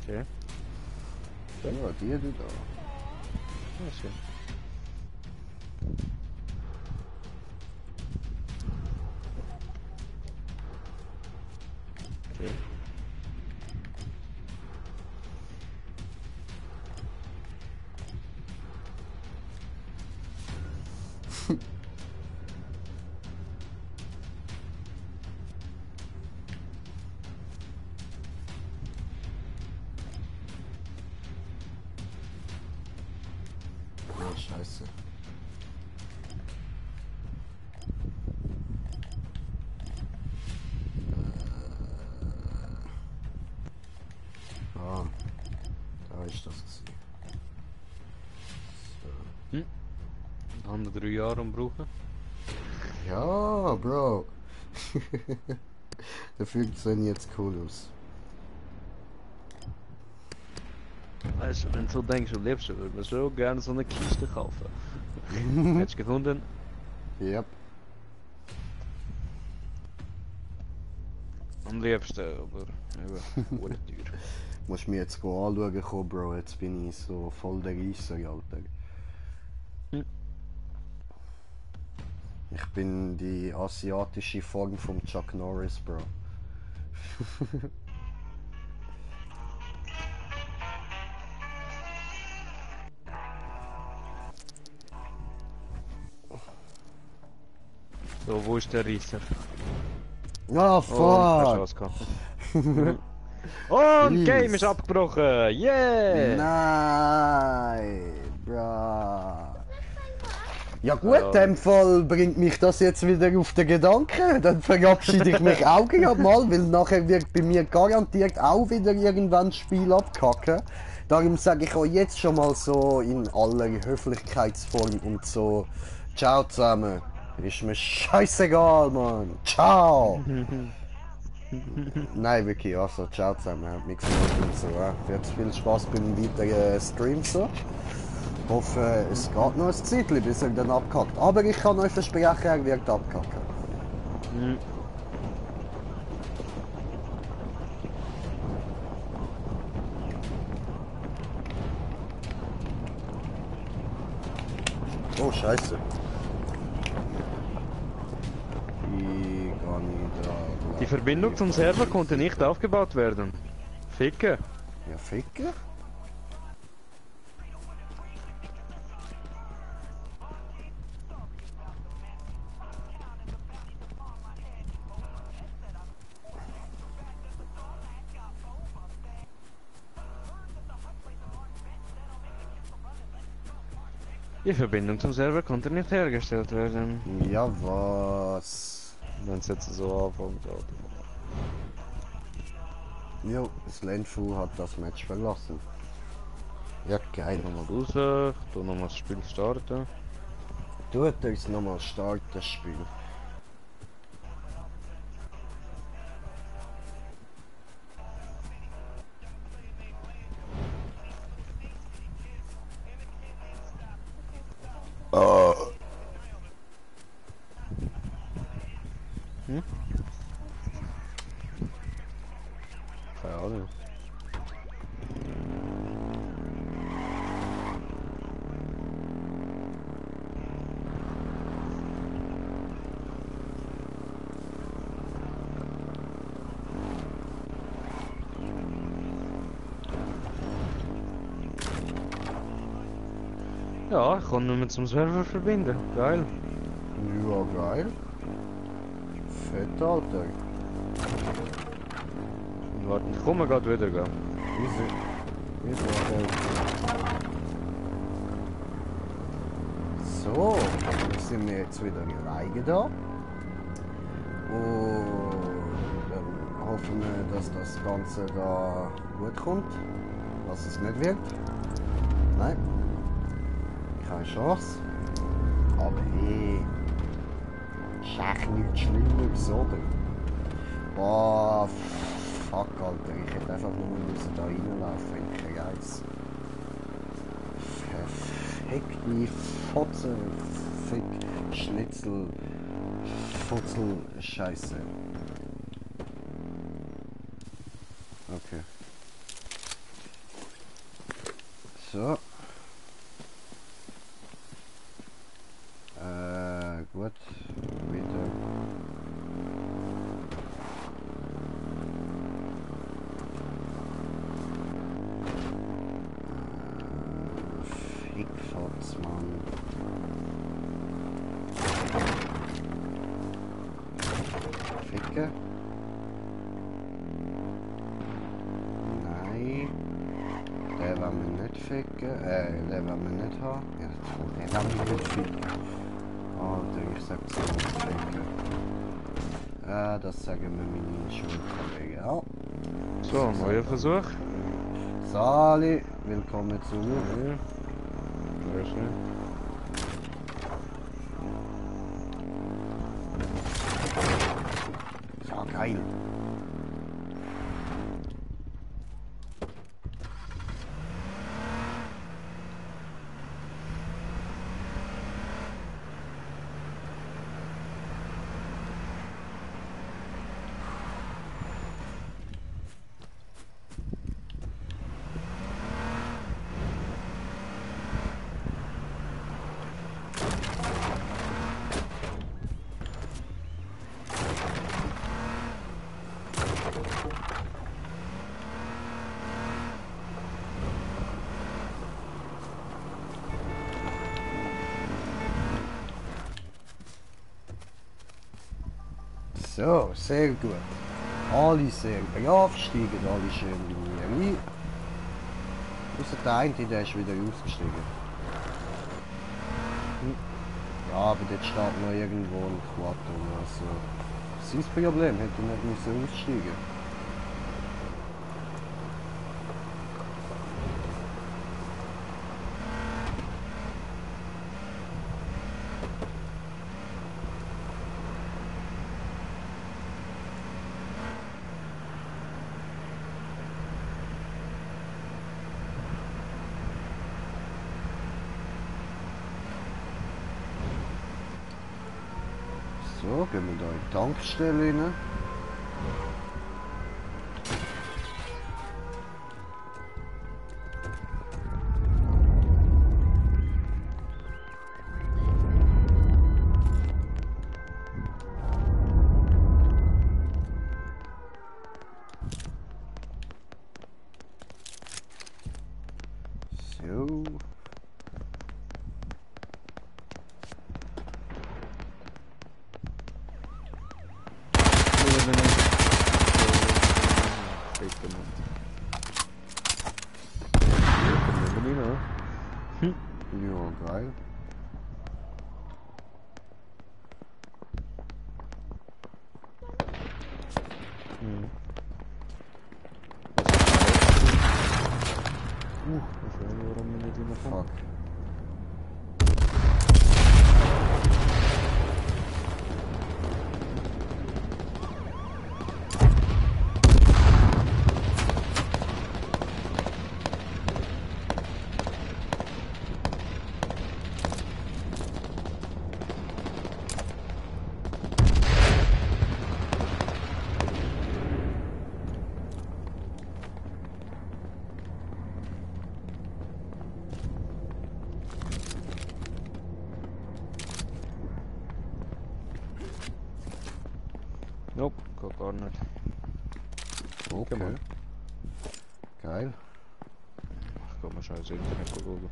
Okay. Ja, die du da. Ja, schön. Okay. Oh, scheiße. Ah, da ist das gewesen. Andere 3 Jahre umbrauchen. Ja, Bro. Der fühlt sich jetzt cool aus. Weißt du, wenn du so denkst und lebst, würde man so gerne so eine Kiste kaufen. Hättest du gefunden? Yep. Am liebsten, aber eben, wurde teuer. Musst mir jetzt anschauen kommen, Bro. Jetzt bin ich so voll der Reisser, Alter. Hm. Ich bin die asiatische Form von Chuck Norris, Bro. So, wo ist der Reisser? Ah, Oh, fuck! hast gehabt. Und Game ist abgebrochen! Yeah! Nein, bra. Ja gut, Ja. in dem Fall bringt mich das jetzt wieder auf den Gedanken. Dann verabschiede ich mich auch gerade mal, weil nachher wird bei mir garantiert auch wieder irgendwann das Spiel abkacken. Darum sage ich euch jetzt schon mal so in aller Höflichkeitsform und so: Ciao zusammen. Ist mir scheißegal, Mann. Ciao! Nein, wirklich, also ciao zusammen, hat mich gefreut und so. Jetzt viel Spaß beim weiteren Stream so. Ich hoffe, es geht noch ein Zeitchen, bis er dann abkackt. Aber ich kann euch versprechen, er wird abkacken. Mhm. Oh, scheiße. Wie kann ich da... Die Verbindung zum Server konnte nicht aufgebaut werden. Ficken. Ja, ficken. Die Verbindung zum Server konnte nicht hergestellt werden. Ja, was? Wenn es jetzt so anfängt. Jo, das Landfu hat das Match verlassen. Ja, geil. Nochmal raus, tu nochmal das Spiel starten. Tut uns nochmal starten, das Spiel. Keine Ahnung. Ja, ich kann nicht mehr zum Server verbinden. Geil. Ja, geil. Fett, Alter. Warte, ich komme gerade wieder, gell? Wieso, so, dann sind wir jetzt wieder alleine da. Und dann hoffen wir, dass das Ganze da gut kommt. Dass es nicht wird. Nein. Keine Chance. Aber hey. Ist echt nichts Schlimmeres, oder? Boah, fuck, Alter. Ich hätte einfach nur müssen da reinlaufen in den Kreis. Fick die Fotze. Fick Schnitzel. Futzel. Scheiße. Okay. So. Gut. Wieder. Fickfotz, Mann. Ficke. Nein. Der will wir nicht ficken. Der will wir nicht haben. Ja, der will wir nicht ficken. Alter, ich sag's nicht ficken. Das sagen mir meine Schulkollegen auch. So, neuer Versuch. Sali, willkommen zu mir. Ja. Sehr schön. Ja, geil. So, sehr gut. Alle sehr brav, steigen alle schön bei mir ein. Außer der eine, der ist wieder ausgestiegen. Ja, aber dort steht noch irgendwo ein Quattro. Also, sein Problem, hätte nicht müssen aussteigen. So, gehen wir da in die Tankstelle rein. mir nicht. Ficken Mund. Ficken Mund, ne? Ja, geil. Ich weiß nicht, warum wir nicht reinkommen. Fuck. Nope, geht gar nicht. Okay. mal. Geil. Ach, guck mal schnell das Internet gucken.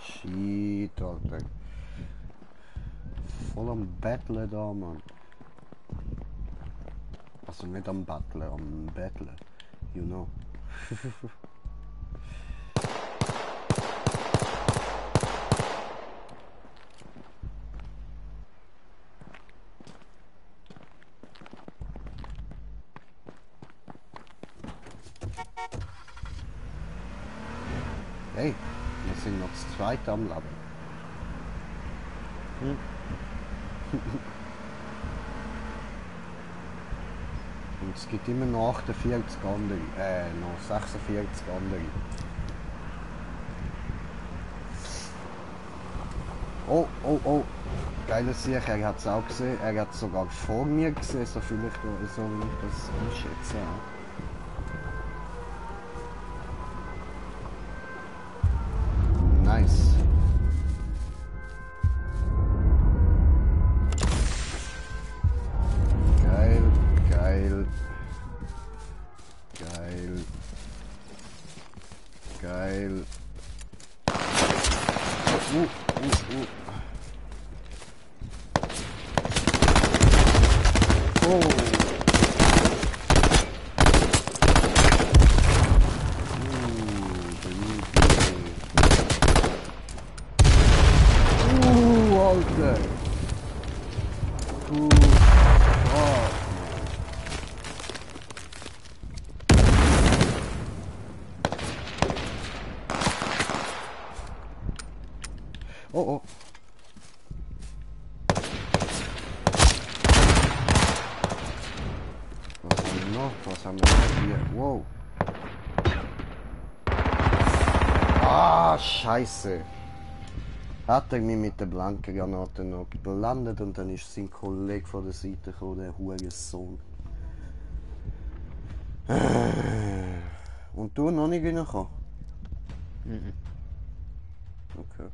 Shit, Alter. Voll am Battlen da, Mann. Also nicht am Battlen, am Battlen. You know. Hey, wir sind noch das zweite am Leben. Und es gibt immer noch 48 andere, noch 46 andere. Oh, oh, oh. Geiler Sieg, er hat es auch gesehen. Er hat es sogar vor mir gesehen, so vielleicht so wie ich das einschätze. Nice. Geil, geil. Geil. Geil. Oh. Alter. Oh, oh. Was haben wir noch? Was haben wir noch hier? Wow. Ah, Scheiße. Hat er mich mit der blanken Granate noch geblandet und dann ist sein Kollege von der Seite gekommen, der Hurensohn. Und du noch nicht reingekommen? Okay.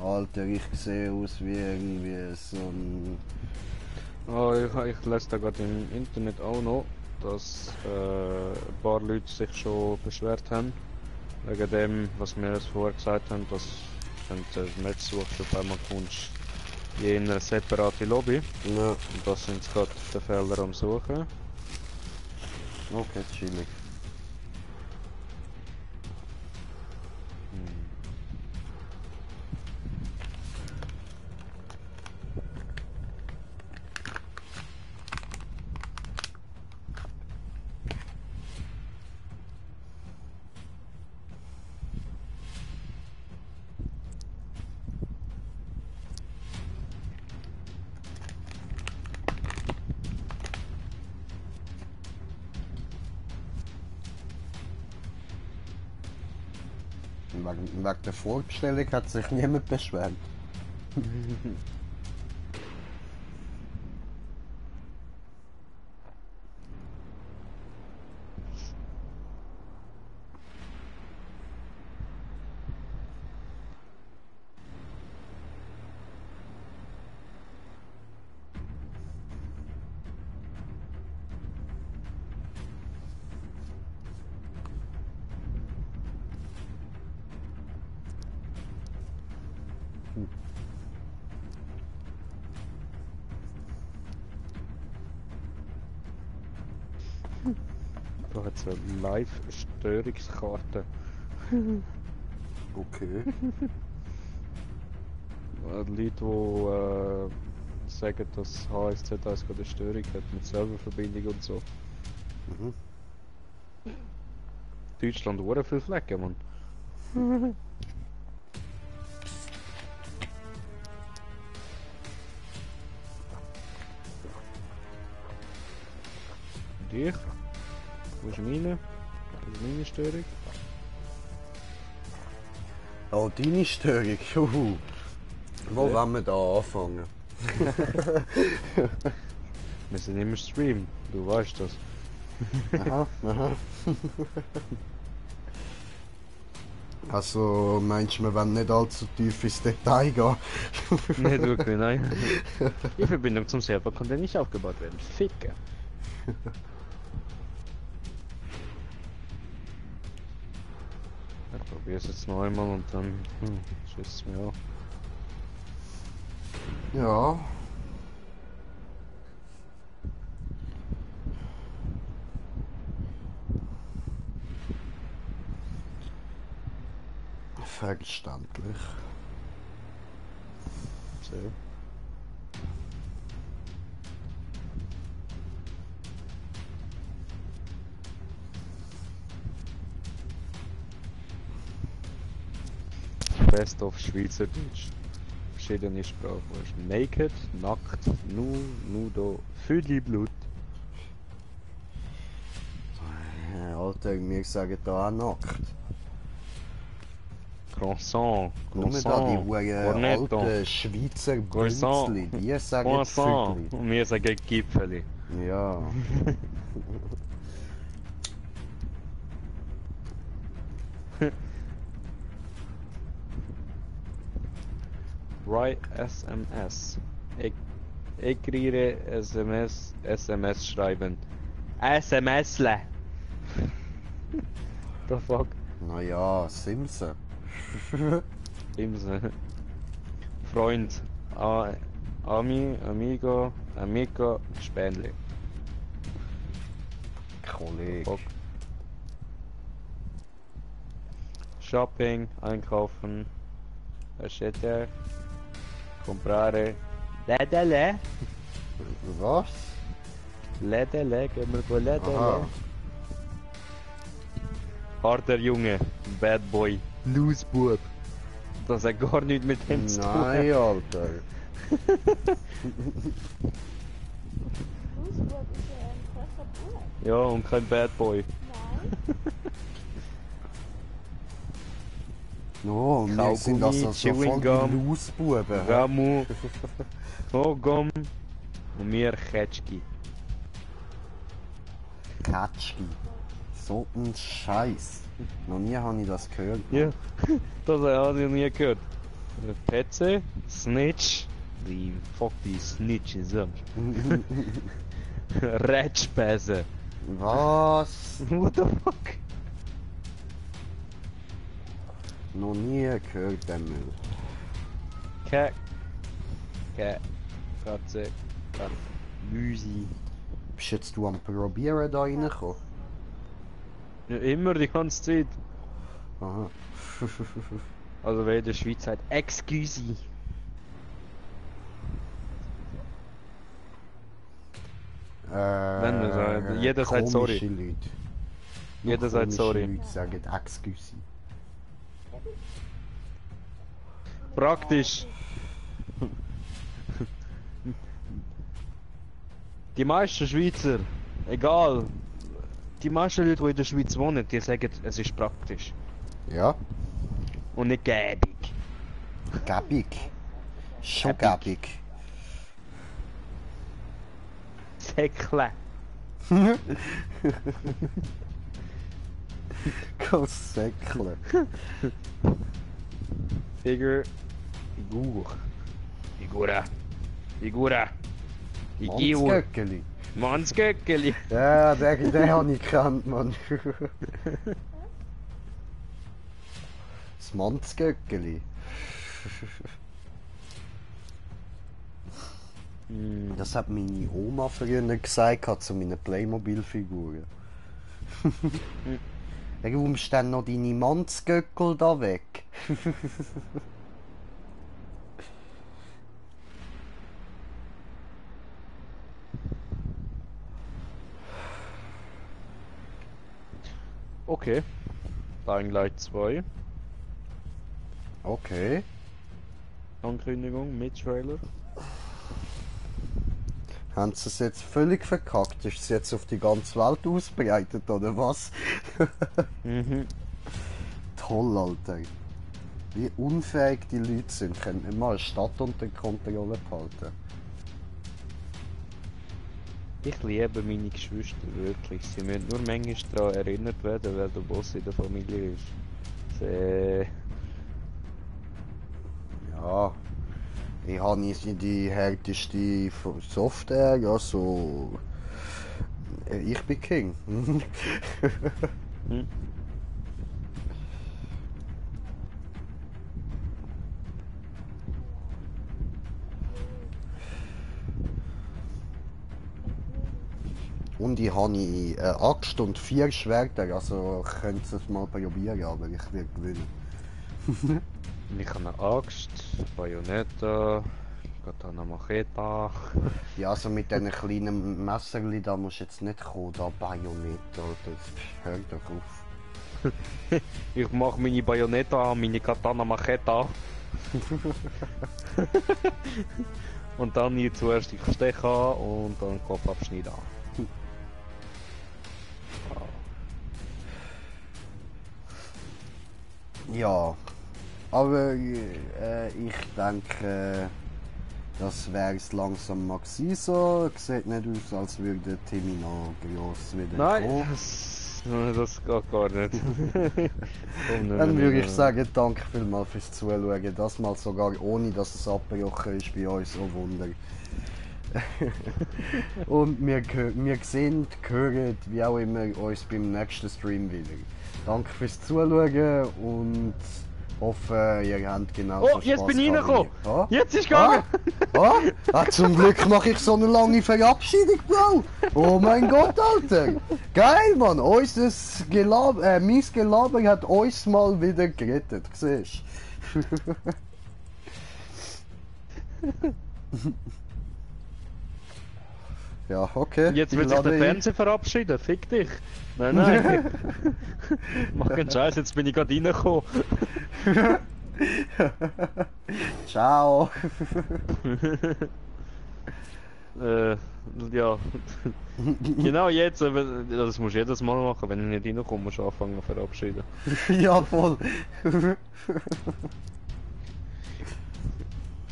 Alter, ich sehe aus wie irgendwie so ein... Oh, ich lese da gerade im Internet auch noch, dass ein paar Leute sich schon beschwert haben. Wegen dem, was wir vorher gesagt haben, dass wenn du ein Match suchst, auf einmal kommst je in eine separate Lobby. Ja, Und das sind sie gerade auf den Felder am Suchen. okay, chillig. Wegen der Vorbestellung hat sich niemand beschwert. Da hat es eine Live-Störungskarte. Okay. Leute, die sagen, dass HSZ gerade eine Störung hat mit Serververbindung und so. Mhm. Deutschland hat viele Flecken, Mann. Und ich? Wo ist meine? Wo ist meine Störung? Oh, deine Störung. Wo Ja. wollen wir da anfangen? Wir sind immer Stream, du weißt das. Aha, aha. Also, meinst du, wir wollen nicht allzu tief ins Detail gehen? Nicht wirklich, nein. Die Verbindung zum Server konnte nicht aufgebaut werden. Ficke. Ich probier's jetzt noch einmal und dann schießt mir auch. Ja. Verständlich. So. Best of Schweizerdeutsch. Verschiedene Sprachen. Naked, nackt, nudo, Vögelblut. Alter, wir sagen da auch nackt. Croissant, Nur da die Cornetto, alten Schweizer Croissant, Bünzli, die sagen Croissant. Vögli. Und wir sagen Gipfeli. Ja. Write SMS. Ekriere SMS schreiben. SMSle. The fuck? Naja, Simsen. Imse. Freund. Amigo, Spendli. Kollege. Fuck. Shopping, einkaufen. Acheter. Comprare. Ledele. Was? Ledele, gehen wir go Ledele. Aha. Harter Junge, Bad Boy, Loose Bub. Das hat gar nichts mit dem zu tun. Nein, Alter. Fußburg ist ja ein krasser Burg. Ja, und kein Bad Boy. Nein. No, wir Kaugummi, sind also so voll Chewing Gum. die Lausbuben. hä? Ramu, Hogom und mir Ketschki. Katschki. So ein Scheiß. Noch nie habe ich das gehört. Ja, das habe ich nie gehört. Petze, Snitch, die fuck die Snitch sonst. Rätschpäse. Was? What the fuck? Noch nie gehört, der Müll. Cat, Katze, Kat, Müsi. Bist jetzt du am Probieren da reinkommen? Ja, immer die ganze Zeit. Aha. Also wer in der Schweiz sagt, excuse. Wenn wir sagen, jeder sagt sorry. komische Leute. Jeder sagt Komische sorry. Leute sagen excuse. Praktisch. Die meisten Schweizer, egal, die meisten Leute, die in der Schweiz wohnen, die sagen, es ist praktisch. Ja, Und nicht gäbig. gäbig. Schon Gäbig. gäbig. Säckle. Groß Säckle. Figur. Figura. Figur. Mannsgöckeli. Mannsgöckeli. Ja, den habe ich gekannt, Mann. Das Mannsgöckeli. Das hat meine Oma früher gesagt zu meinen Playmobil-Figuren. Warum ist denn noch deine Mannsgöckel da weg? Okay. Dying Light 2. Okay. Ankündigung mit Trailer. Haben sie es jetzt völlig verkackt? Ist es jetzt auf die ganze Welt ausbreitet, oder was? Mhm. Toll, Alter. Wie unfähig die Leute sind, können nicht mal eine Stadt unter Kontrolle behalten. Ich liebe meine Geschwister wirklich. Sie müssen nur manchmal daran erinnert werden, wer der Boss in der Familie ist. Ja. Ich habe nicht die härteste Software, also... Ich bin King. Hm. Und ich habe eine Axt und 4 Schwerter, also könnt ihr es mal probieren, aber ich werde gewinnen. Ich habe eine Axt, Bayonetta, Katana Macheta. Ja, also mit diesen kleinen Messerli, da musst du jetzt nicht kommen, da Bayonetta, das hör doch auf. Ich mache meine Bayonetta, meine Katana Macheta. Und dann hier zuerst die Stecher und dann Kopfabschnitt an. Ja, aber ich denke, das wäre es langsam mal gewesen so. Sieht nicht aus, als würde Timmy noch gross wieder Nein, kommen. das geht gar nicht. Dann würde ich sagen, danke vielmals fürs Zuschauen. Das mal sogar ohne, dass es abgebrochen ist bei uns, oh Wunder. Und wir sehen, hören, wie auch immer, uns beim nächsten Stream wieder. Danke fürs Zuschauen und hoffe, ihr habt genau Oh, jetzt bin ich reingekommen! Ah? Jetzt ist gegangen! Ah? Ah, zum Glück mache ich so eine lange Verabschiedung, Bro! Oh mein Gott, Alter! Geil, Mann! Mein Gelaber hat uns mal wieder gerettet, siehst du? Ja, okay. Jetzt wird sich der Fernseher verabschieden, fick dich! Nein, nein! Mach keinen Scheiß, jetzt bin ich gerade reingekommen! Ciao! Ja. Genau jetzt, das musst du jedes Mal machen, wenn ich nicht reinkomme, musst du anfangen zu verabschieden. Ja, voll!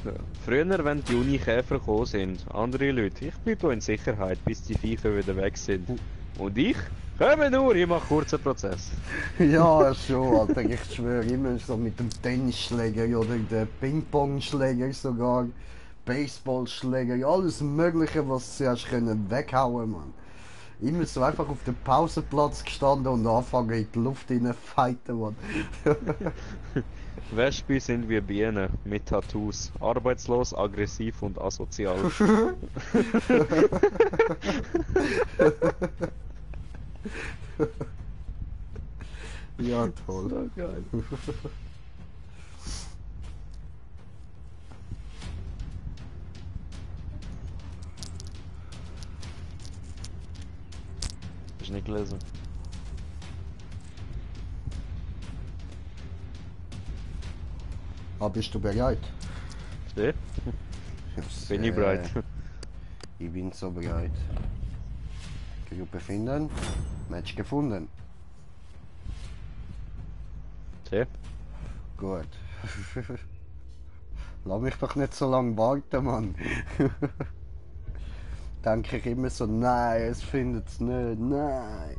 Ja. Früher, wenn die Juni-Käfer gekommen sind, andere Leute, ich bleibe hier in Sicherheit, bis die Viecher wieder weg sind. Und ich? Komm nur, ich mache kurzen Prozess. Ja, schon, Alter, ich schwöre immer so mit dem Tennisschläger oder dem Ping-Pong-Schläger sogar, Baseballschläger, alles mögliche, was sie hast können weghauen, Mann. Immer so einfach auf dem Pausenplatz gestanden und anfangen in die Luft rein zu fighten, Mann. Wespen sind wie Bienen, mit Tattoos, arbeitslos, aggressiv und asozial. Ja, toll. So geil. Hast du nicht gelesen? Ah, bist du bereit? Steh? Bin ich bereit? Ich bin so bereit. Gruppe finden. Match gefunden. Steh? Gut. Lass mich doch nicht so lange warten, Mann. Denke ich immer so, nein, es findet es nicht, nein.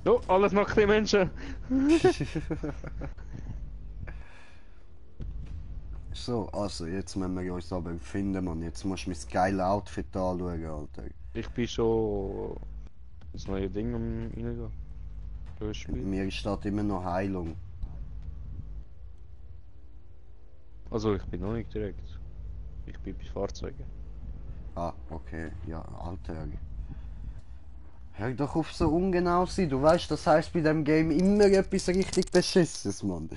So, alles nackte Menschen. so. Also, jetzt müssen wir uns aber finden, Mann. Jetzt musst du mein geiles Outfit anschauen, Alter. Ich bin schon das neue Ding am reingehen. Das Spiel. Mir steht immer noch Heilung. Also ich bin noch nicht direkt. Ich bin bei Fahrzeugen. Ah, okay. Ja, Alter. Hör doch auf so ungenau sein. Du weißt, das heißt bei dem Game immer etwas richtig Beschissenes, Mann.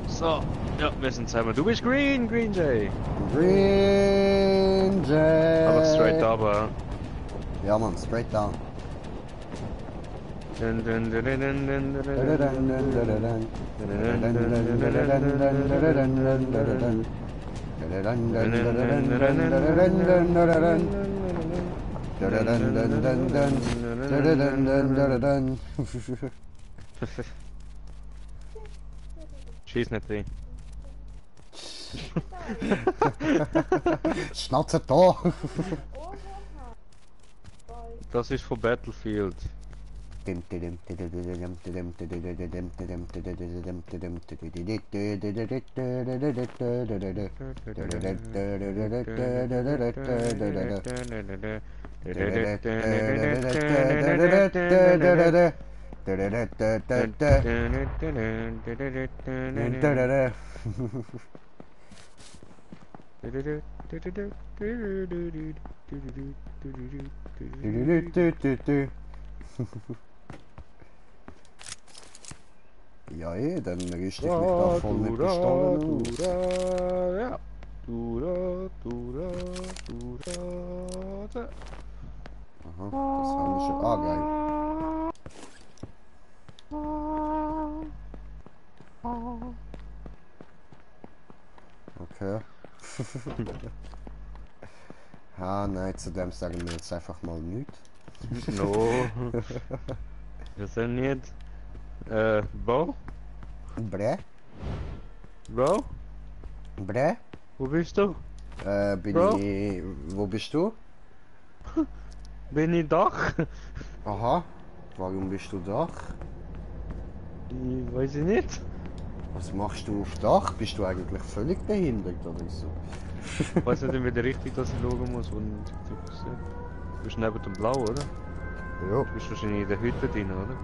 So, ja, wir sind zusammen. Du bist Green Jay. Green Jay. Aber straight up, Ja, Mann, straight down. Dun, dun, dun, dun, dun, dun, dun, Schieß nicht rein. Schnauze da! Das ist von Battlefield. Ja, dann rüste ich mich da voll mit Pistolen aus. Ja. Aha, das haben wir schon. Ah, geil. Okay. Ah, nein, zu dem sagen wir jetzt einfach mal nichts. No. Wir sind nicht. Bro? Bre? Bro? Bre? Wo bist du? Bin Bro? ich... Wo bist du? Bin ich Dach? Aha. Warum bist du da? Ich weiß ich nicht. Was machst du auf Dach? Bist du eigentlich völlig behindert oder so? Ich weiß nicht, in welche Richtung dass ich schauen muss. Und du bist neben dem Blau, oder? Ja. Du bist wahrscheinlich in der Hütte drin, oder?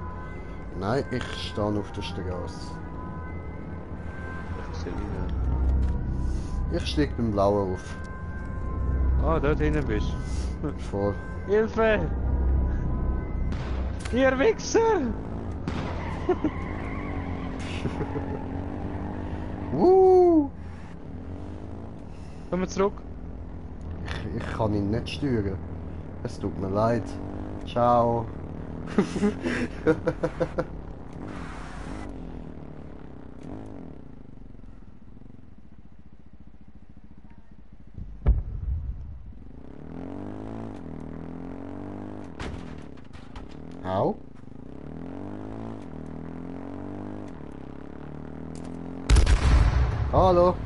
Nein, ich stehe auf der Straße. Ich sehe ihn. Ich steig beim Blauen auf. Ah, dort hinten bist Voll. du. Hilfe! Ihr Wichser! Komm mal zurück. Ich kann ihn nicht steuern. Es tut mir leid. Ciao. Au. Hallo.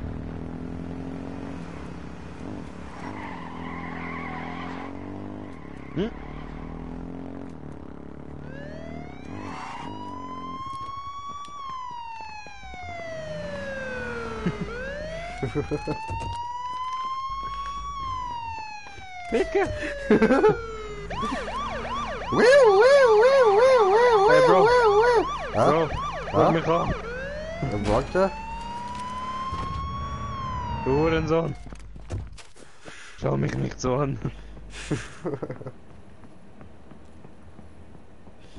Hm? Dicke! Hey, Bro. Bro, guck mich an. Warte. Du Hurensohn. Schau mich nicht so an.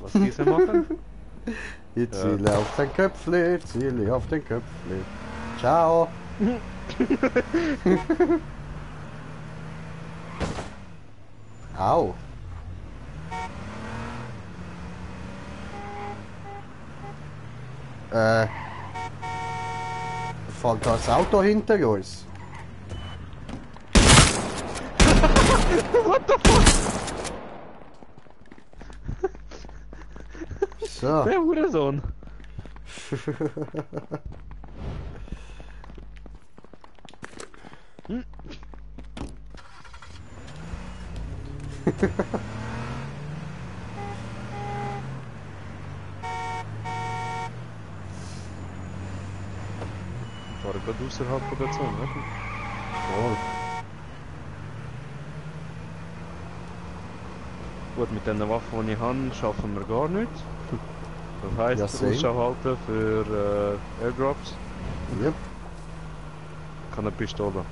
Was diese machen? Ich ziele auf den Köpfli, ziele auf den Köpfli. Ciao. Au. Fällt das Auto hinter uns? What the fuck? So. Der Hurensohn. Hm? gerade außerhalb von der Zone, oder? Voll. Gut, mit den Waffen, die ich habe, schaffen wir gar nichts. Das heisst, Ja, same. Ausschau halten für Airdrops. Yep. Ich habe eine Pistole.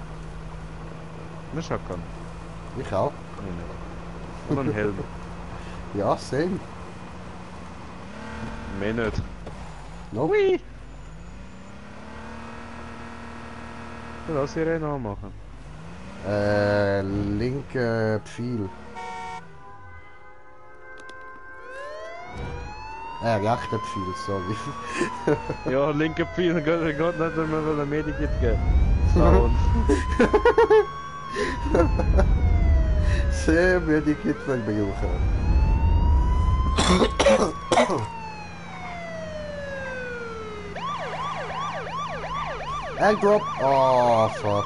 Eine Shotgun. Ich auch. Nein, nicht. Und einen Helm. Ja, same. Mehr nicht. Nope. Hui! Lass ich einen anmachen. Linke Pfeil. Rechter Pfeil, sorry. Ja, linke Pfeil, geht nicht mehr ein Medikit geben. So, Sehr würde ich jetzt mal brauchen. Airdrop! Oh, fuck.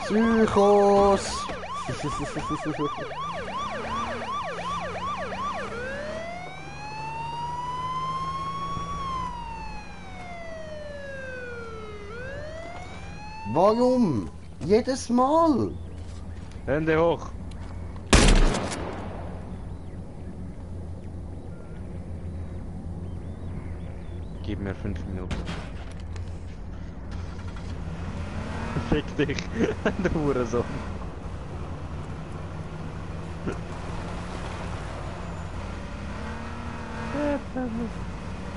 Psychos! Warum? Jedes Mal! Hände hoch! Gib mir 5 Minuten. Fick dich, du Hurensohn.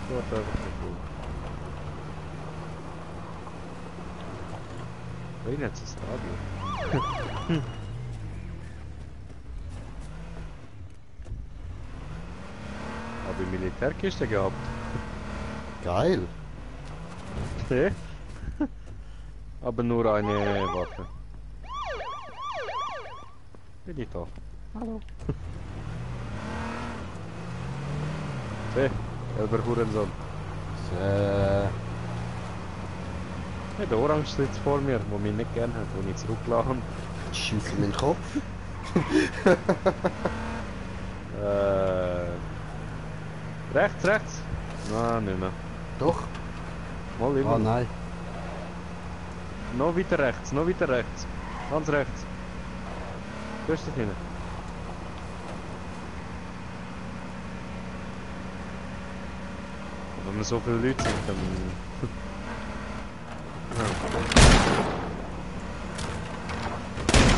So, einfach nicht gut. Wen jetzt das Radio? Habe ich Militärkiste gehabt? Geil! Nee. Aber nur eine Waffe. Bin ich da? Hallo. Seh, selber Hurensohn. Ja, der Orange sitzt vor mir, wo mich nicht gern hat, wo ich zurückgelassen habe. Schieß in den Kopf. Rechts, rechts? Nein, nicht mehr. Doch? Mal immer. Ah nein. Noch weiter rechts, noch weiter rechts. Ganz rechts. Du hast dich hin. Wenn wir so viele Leute sind, dann...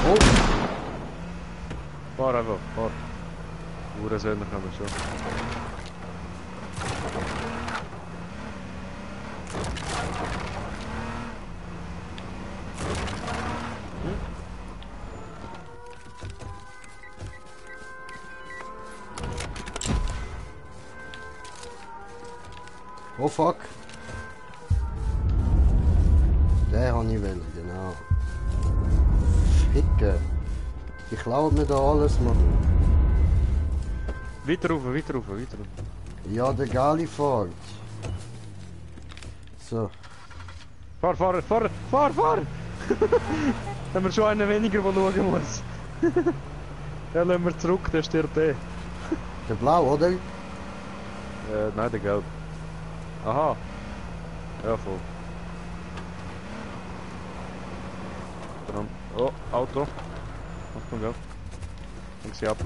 Oh! Fahr einfach, fahr. Uhrensöhne kommen schon. Oh fuck! Den habe ich wollen, genau. Ficke! Die klaut mir da alles, Mann. Weiter rauf, weiter rauf, weiter rauf. Ja, der Gali fährt. So. Fahr, fahr, fahr, fahr, fahr! Haben wir schon einen weniger, der schauen muss. Ja, lassen wir zurück, der stirbt eh. Der Blau, oder? Nein, der Gelb. Aha. Ja, voll. Dran. Oh, Auto. Achtung, Gelb. Fang sie ab.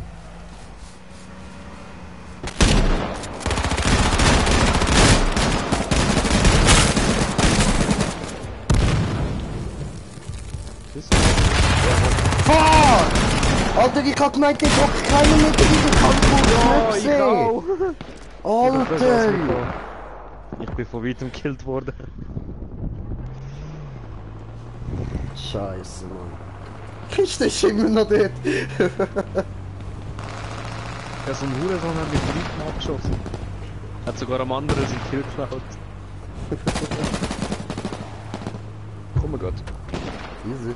Fuck! Alter, ich hab gemeint, ich hab keinen mit dieser Kampf gesehen! Alter! Ich bin von weitem gekillt worden. Scheiße, Mann. Kiste ist immer noch dort. Ja, so ein Hurensohn hat mich Briten abgeschossen. Hat sogar am anderen sein Kill geklaut. Oh mein Gott. Easy.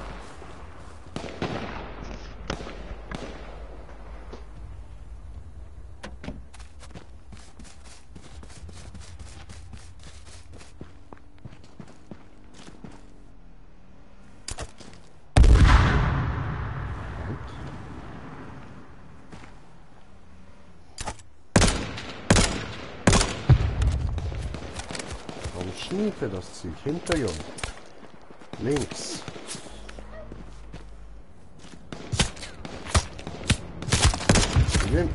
ist nie für das Zeug. Hinter uns. Links. Gewinn.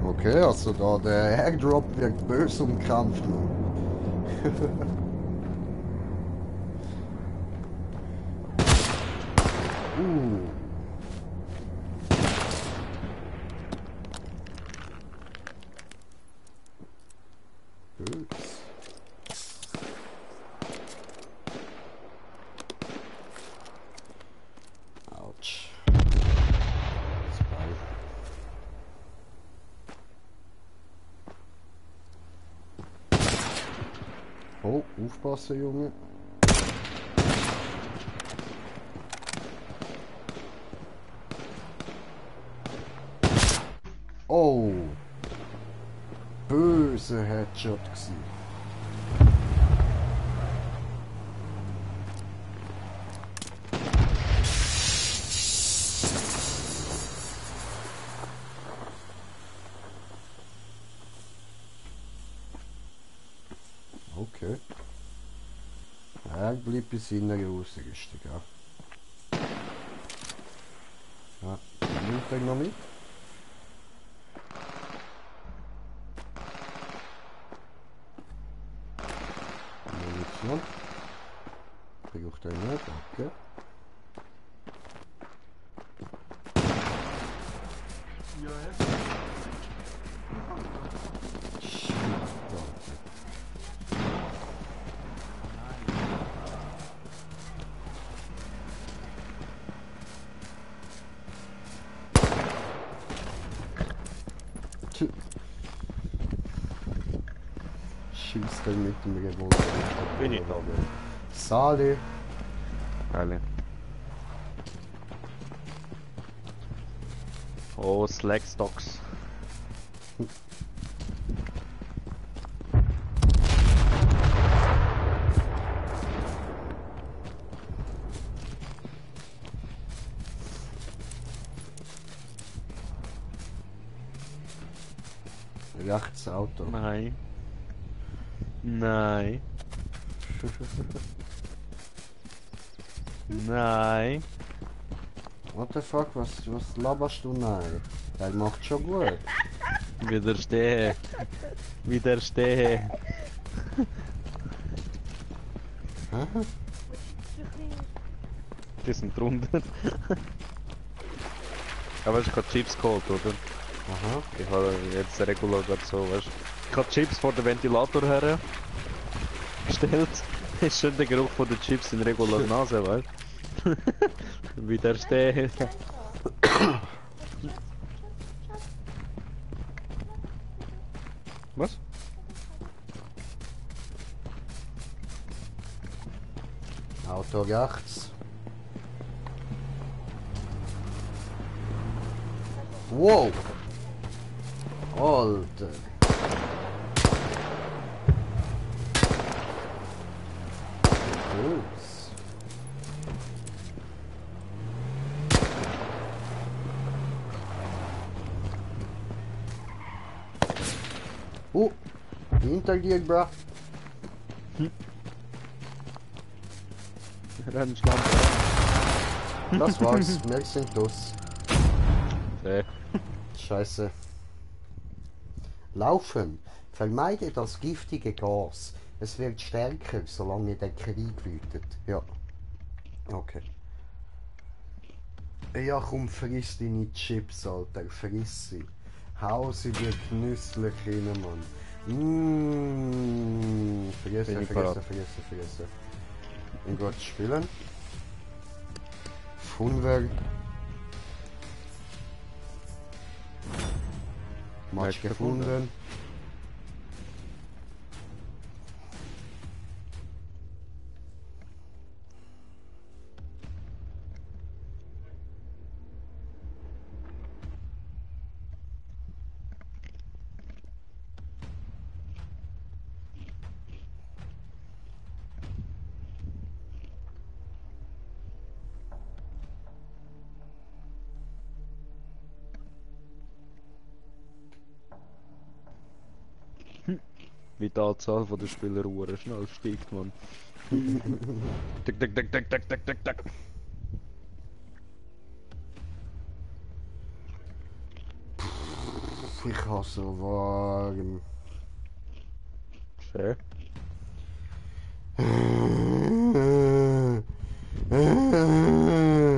Okay, also da der Airdrop wird böse umkämpft. Böse. Autsch. Zwei. Oh, aufpassen, Junge. Oh! Böse Headshot gsi. Okay. Er bleibt bei seiner Ausrüstung, ja. Ja, nimmt er noch mit? Munition. Braucht er nicht, okay. Shit, Alter. Schießt er mit dem Revolver. Bin ich da. Sali. Alle. Oh, Slackstocks. Rechts Auto. Nein. Nein. Nein. What the fuck, was laberst du? Nein. Der macht schon gut. Widerstehe. Widerstehe. Hä? Die sind drunter. Aber ich habe Chips geholt, oder? Aha. Ich habe jetzt regular gerade so, weißt du. Ich habe Chips vor den Ventilator her gestellt. Ist schon der Geruch von den Chips in regular Nase, weißt du? Widerstehe. Was? Auto rechts. Wow! Alter! Ups. Hinter dir, bro. Rennschlampe. Das war's. Wir sind los. Nee. Scheiße. Laufen. Vermeide das giftige Gas. Es wird stärker, solange der Krieg wütet. Ja. Okay. Ja, komm, friss deine Chips, Alter. Friss sie. Hau sie dir genüsslich rein, Mann. Fressen, Bin ich fressen, parat. fressen, fressen. Und gut spielen. Funwerk. Match Match gefunden. gefunden. Wie die Anzahl der Spieler Uhren schnell steigt, man. Tick, tick, tick, tick, tick, tick, tick, tick. Ich hasse Wagen. Schön.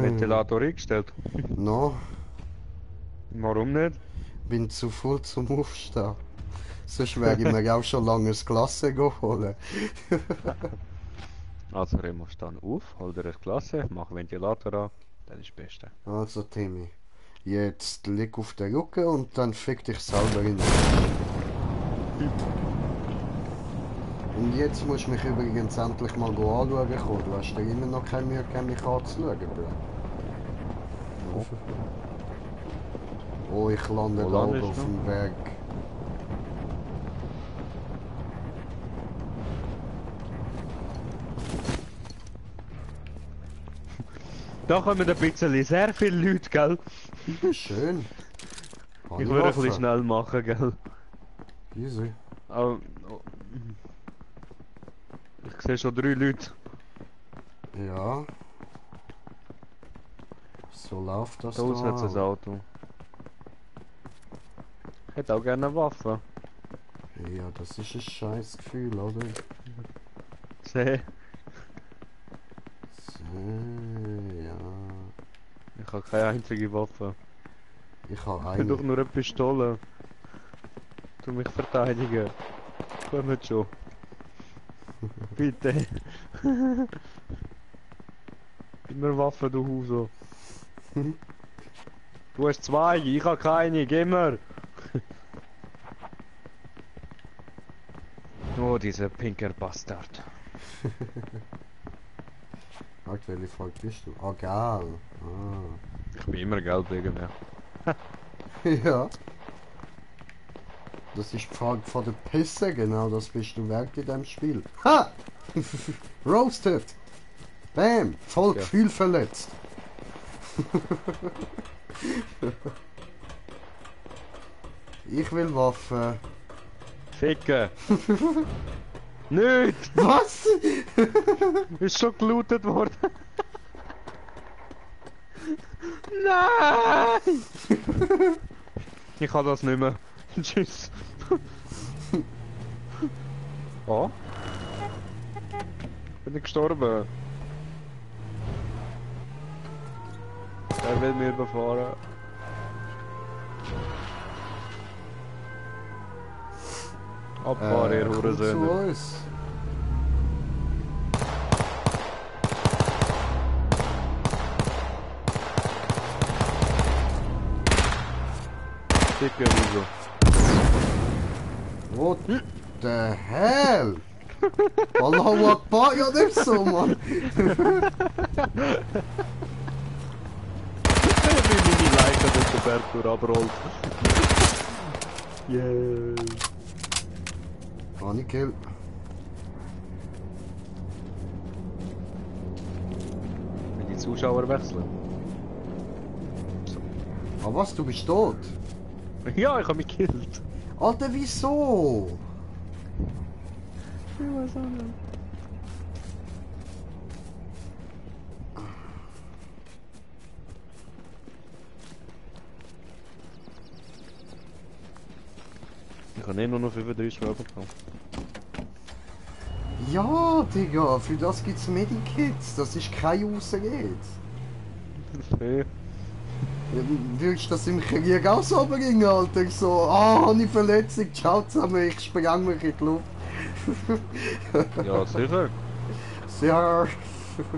Ventilator eingestellt. No, Warum nicht? bin zu voll zum Aufstehen. Sonst wäre ich mir auch schon lange das Klasse holen. Also Remo, stand auf, hol dir eine Klasse, mach Ventilator an, das ist das Beste. Also Timmy, jetzt leg auf den Rücken und dann fick dich selber in. Und jetzt musst du mich übrigens endlich mal anschauen kommen. Du hast dir immer noch keine Mühe gegeben, mich anzuschauen, Bro. Oh, ich lande Wo da oben landest auf du? dem Berg. Da kommen ein bisschen sehr viele Leute, gell? Schön. Hab Ich würde ein bisschen Waffe? schnell machen, gell? Easy. Oh. Ich sehe schon 3 Leute. Ja. So läuft das Da außen hat ein da. Auto. Ich hätte auch gerne eine Waffe. Ja, das ist ein scheiß Gefühl, oder? Seh. So, ja. Ich habe keine einzige Waffe. Ich habe Ich bin doch eine. nur eine Pistole. Tu mich verteidigen. Kommt schon. Bitte. Gib mir Waffe, du Huso. Du hast 2, ich habe keine, gib mir. Oh, dieser pinker Bastard. Warte, welche Folge bist du? Ah, geil. Ich bin immer gelb wegen mir. Ah. Ja. Das ist die Frage von der Pisse, genau, das bist du wert in dem Spiel. Ha! Roasted! Bam! Voll Ja. Gefühl verletzt. Ich will Waffen. Ficken! Nicht! Was? Ist schon gelootet worden. Nein! Ich kann das nicht mehr. Tschüss. Oh? Bin ich gestorben? Er will mich überfahren. Abfahren, ihr Komm zu Hurensöhne. uns. Ficken, Huso. What the hell? Allahu Akbar, ja nicht so, Mann. Wie meine Leiche durch den Berg abrollt. Yeah. Funny kill. Wenn die Zuschauer wechseln. Ah was, du bist tot? Ja, ich habe mich gekillt. Alter, wieso? Ich weiß auch nicht. Ich habe nur noch 35 Euro bekommen. Ja, Digga, für das gibt's Medikits. Das ist kein Ausrede. Okay. Ja, würdest du das im Krieg auch so bringen, Alter? So, ah, habe ich Verletzung, ciao zusammen, ich spreng mich in die Luft. Ja, sicher. Sehr.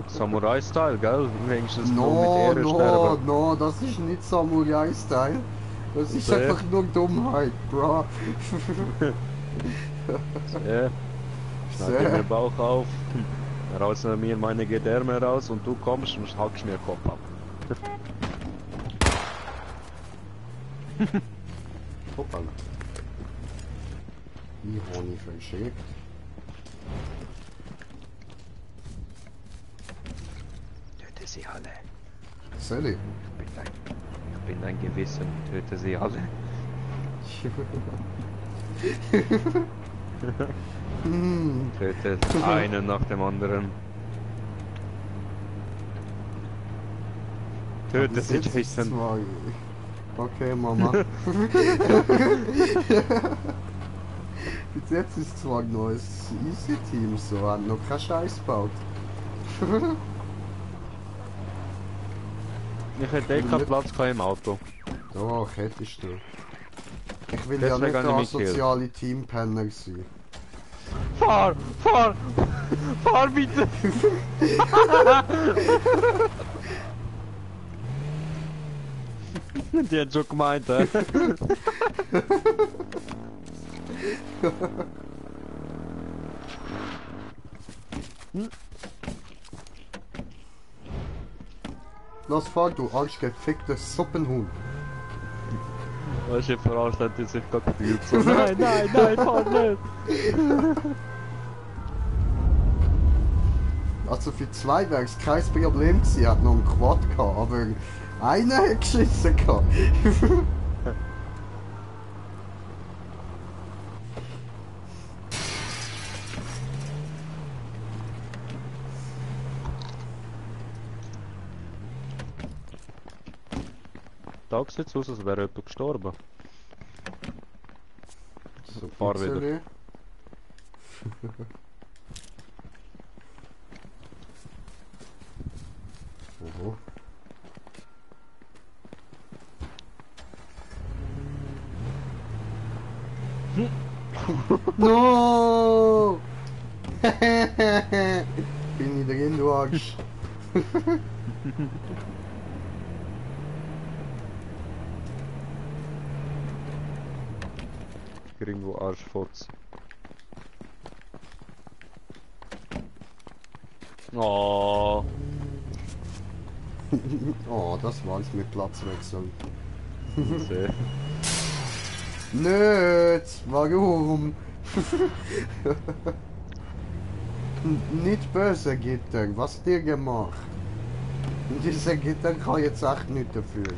Samurai-Style, gell? Wenigstens noch No, mit Ehre no, sterben. no, das ist nicht Samurai-Style. Das ist Sehr. einfach nur Dummheit, bro. Ja. Schneid dir den Bauch auf, reißen mir meine Gedärme raus und du kommst und hackst mir den Kopf ab. Hoppala. Ich habe mich verschreckt. Töte sie alle. Soll ich? Ich bin ein Gewissen, töte sie alle. Tötet einen nach dem anderen. Tötet Bis sie, jetzt ist Jason. zwar... Okay, Mama. Bis jetzt ist zwar ein neues Easy-Team, so hat noch kein Scheiß gebaut. Ich hätte eh keinen Platz gehabt im Auto. Doch, hättest du. Ich will ja Deswegen nicht der habe ich mich asoziale Teampenner sein. Fahr! Fahr! Fahr bitte! Die hat schon gemeint, hä? Lass fahren, du arschgefickter Suppenhund. Weißt du, verarscht hat die sich gerade gefühlt so. Nein, nein, nein, fahr nicht! Also für zwei wäre es kein Problem gewesen, hat noch einen Quad gehabt, aber einer hat geschissen gehabt. Da sieht es aus, als wäre jemand gestorben. So, fahr wieder. Pizzeria. Oho. No! Bin ich drin, du Arsch. Irgendwo Arschfotz. Oh. Oh, das war's mit Platzwechsel. Sehr. Nicht! Warum? Nicht böse Gitter, was dir gemacht? Und dieser Gitter kann jetzt echt nichts dafür.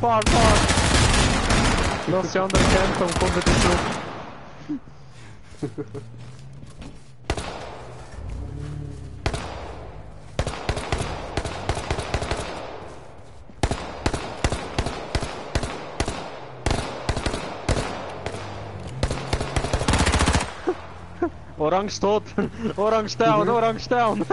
Fahr, fahr! Lass die anderen kämpfen und komm wieder zurück. Orange tot! Orange down! Orange down!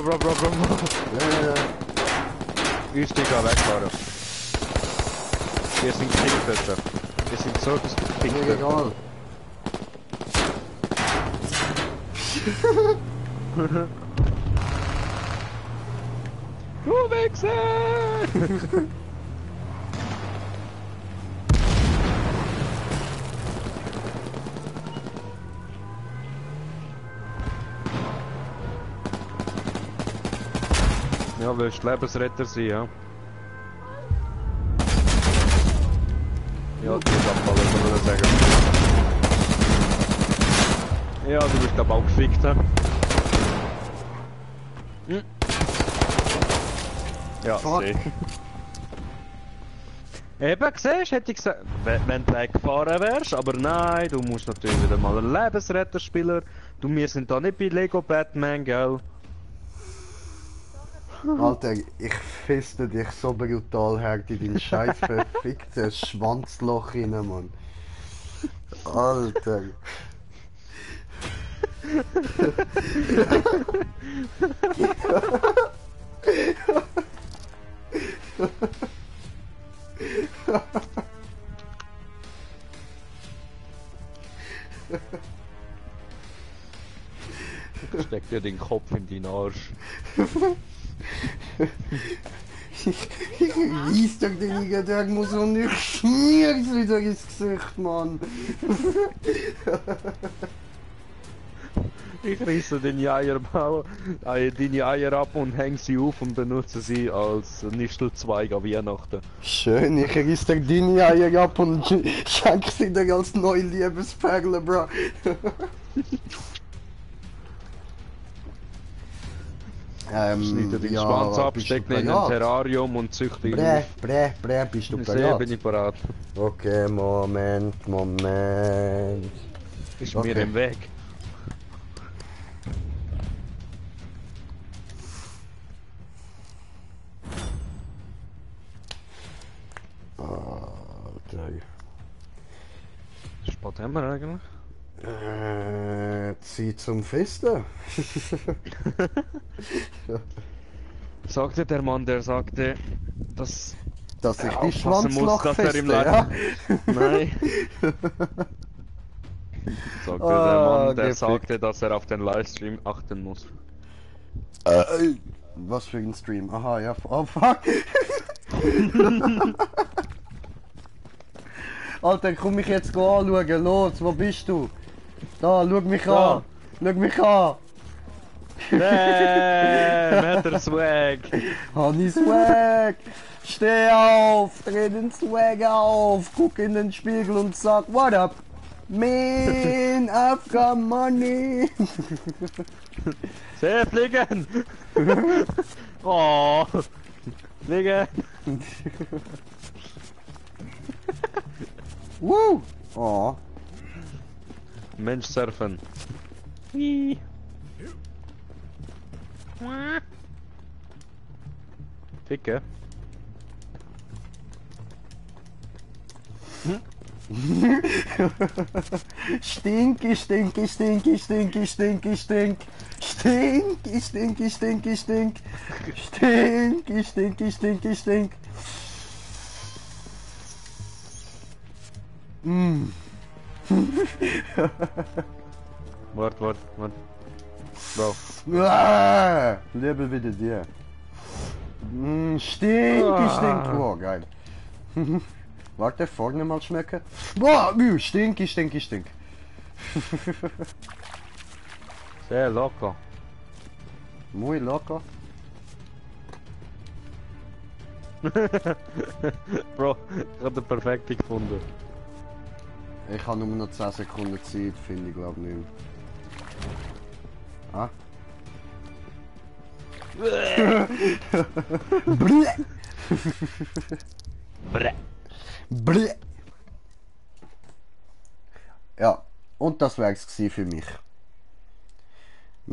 Bro. Ja. Einsteiger wegfahren. Wir sind Kickbätter. Wir sind so das Mir Kickbätter. egal. Du Wichser! Ja, willst du Lebensretter sein, ja? Ja, du bist abfallen, soll ich sagen. Ja, du bist glaub auch gefickt, hä? Hm. Ja, Fuck. sieh. Eben, siehst, hätte ich gesagt, wenn du weggefahren wärst, aber nein, du musst natürlich wieder mal einen Lebensretterspieler. Du, wir sind da nicht bei Lego Batman, gell? Alter, ich feste dich so brutal hart in dein scheiß verficktes Schwanzloch rein, Mann. Alter. Steck dir den Kopf in deinen Arsch. Ich reiss doch den Tag muss und ich schmier's wieder ins Gesicht, Mann. Ich reisse deine Eier ab und hänge sie auf und benutze sie als Nistelzweig an Weihnachten. Schön, ich reiss dir deine Eier ab und schenke sie dir als neue Liebesperle, bro. Schneide den Schwanz ab, steck ihn in ein Terrarium und züchte ihn auf. Bist du Sehr bereit? bin ich bereit. Okay, Moment. Ist Okay. mir im Weg. Alter. Wie spät haben wir eigentlich? Zeit zum Festen. Sagte der Mann, der sagte, dass Dass ich er die aufpassen muss, Schwanzloch dass er feste, im ja? Nein. Sagte der Mann, der gefickt. sagte, dass er auf den Livestream achten muss. Was für ein Stream? Aha, ja. Oh fuck! Alter, komm mich jetzt anschauen. Los, wo bist du? Da, schau mich Da. an. Schau mich an. Damn, hat er Swag. Honey Swag! Steh auf! Dreh den Swag auf! Guck in den Spiegel und sag, what up? Man, I've got money! Sehr fliegen. Oh. Fliegen. Woo! Oh. Mensch surfen. Ficke. Stinky, stinky, stinky, stinky, stinky, stink. Stinky, stinky, stinky, stink. Stinky, stinky, stinky, stink. Wart. Bro. Ah, Level wieder dir. Stinky, stink. Oh, geil. Warte, vorne mal schmecken. Boah, stinky, stinky, stink. Sehr locker. Muy locker. Bro, ich hab den perfekten gefunden. Ich habe nur noch 10 Sekunden Zeit, finde ich glaube nicht mehr. Ah? Bleh. Bre. Bleh. Ja, und das wär's gewesen für mich.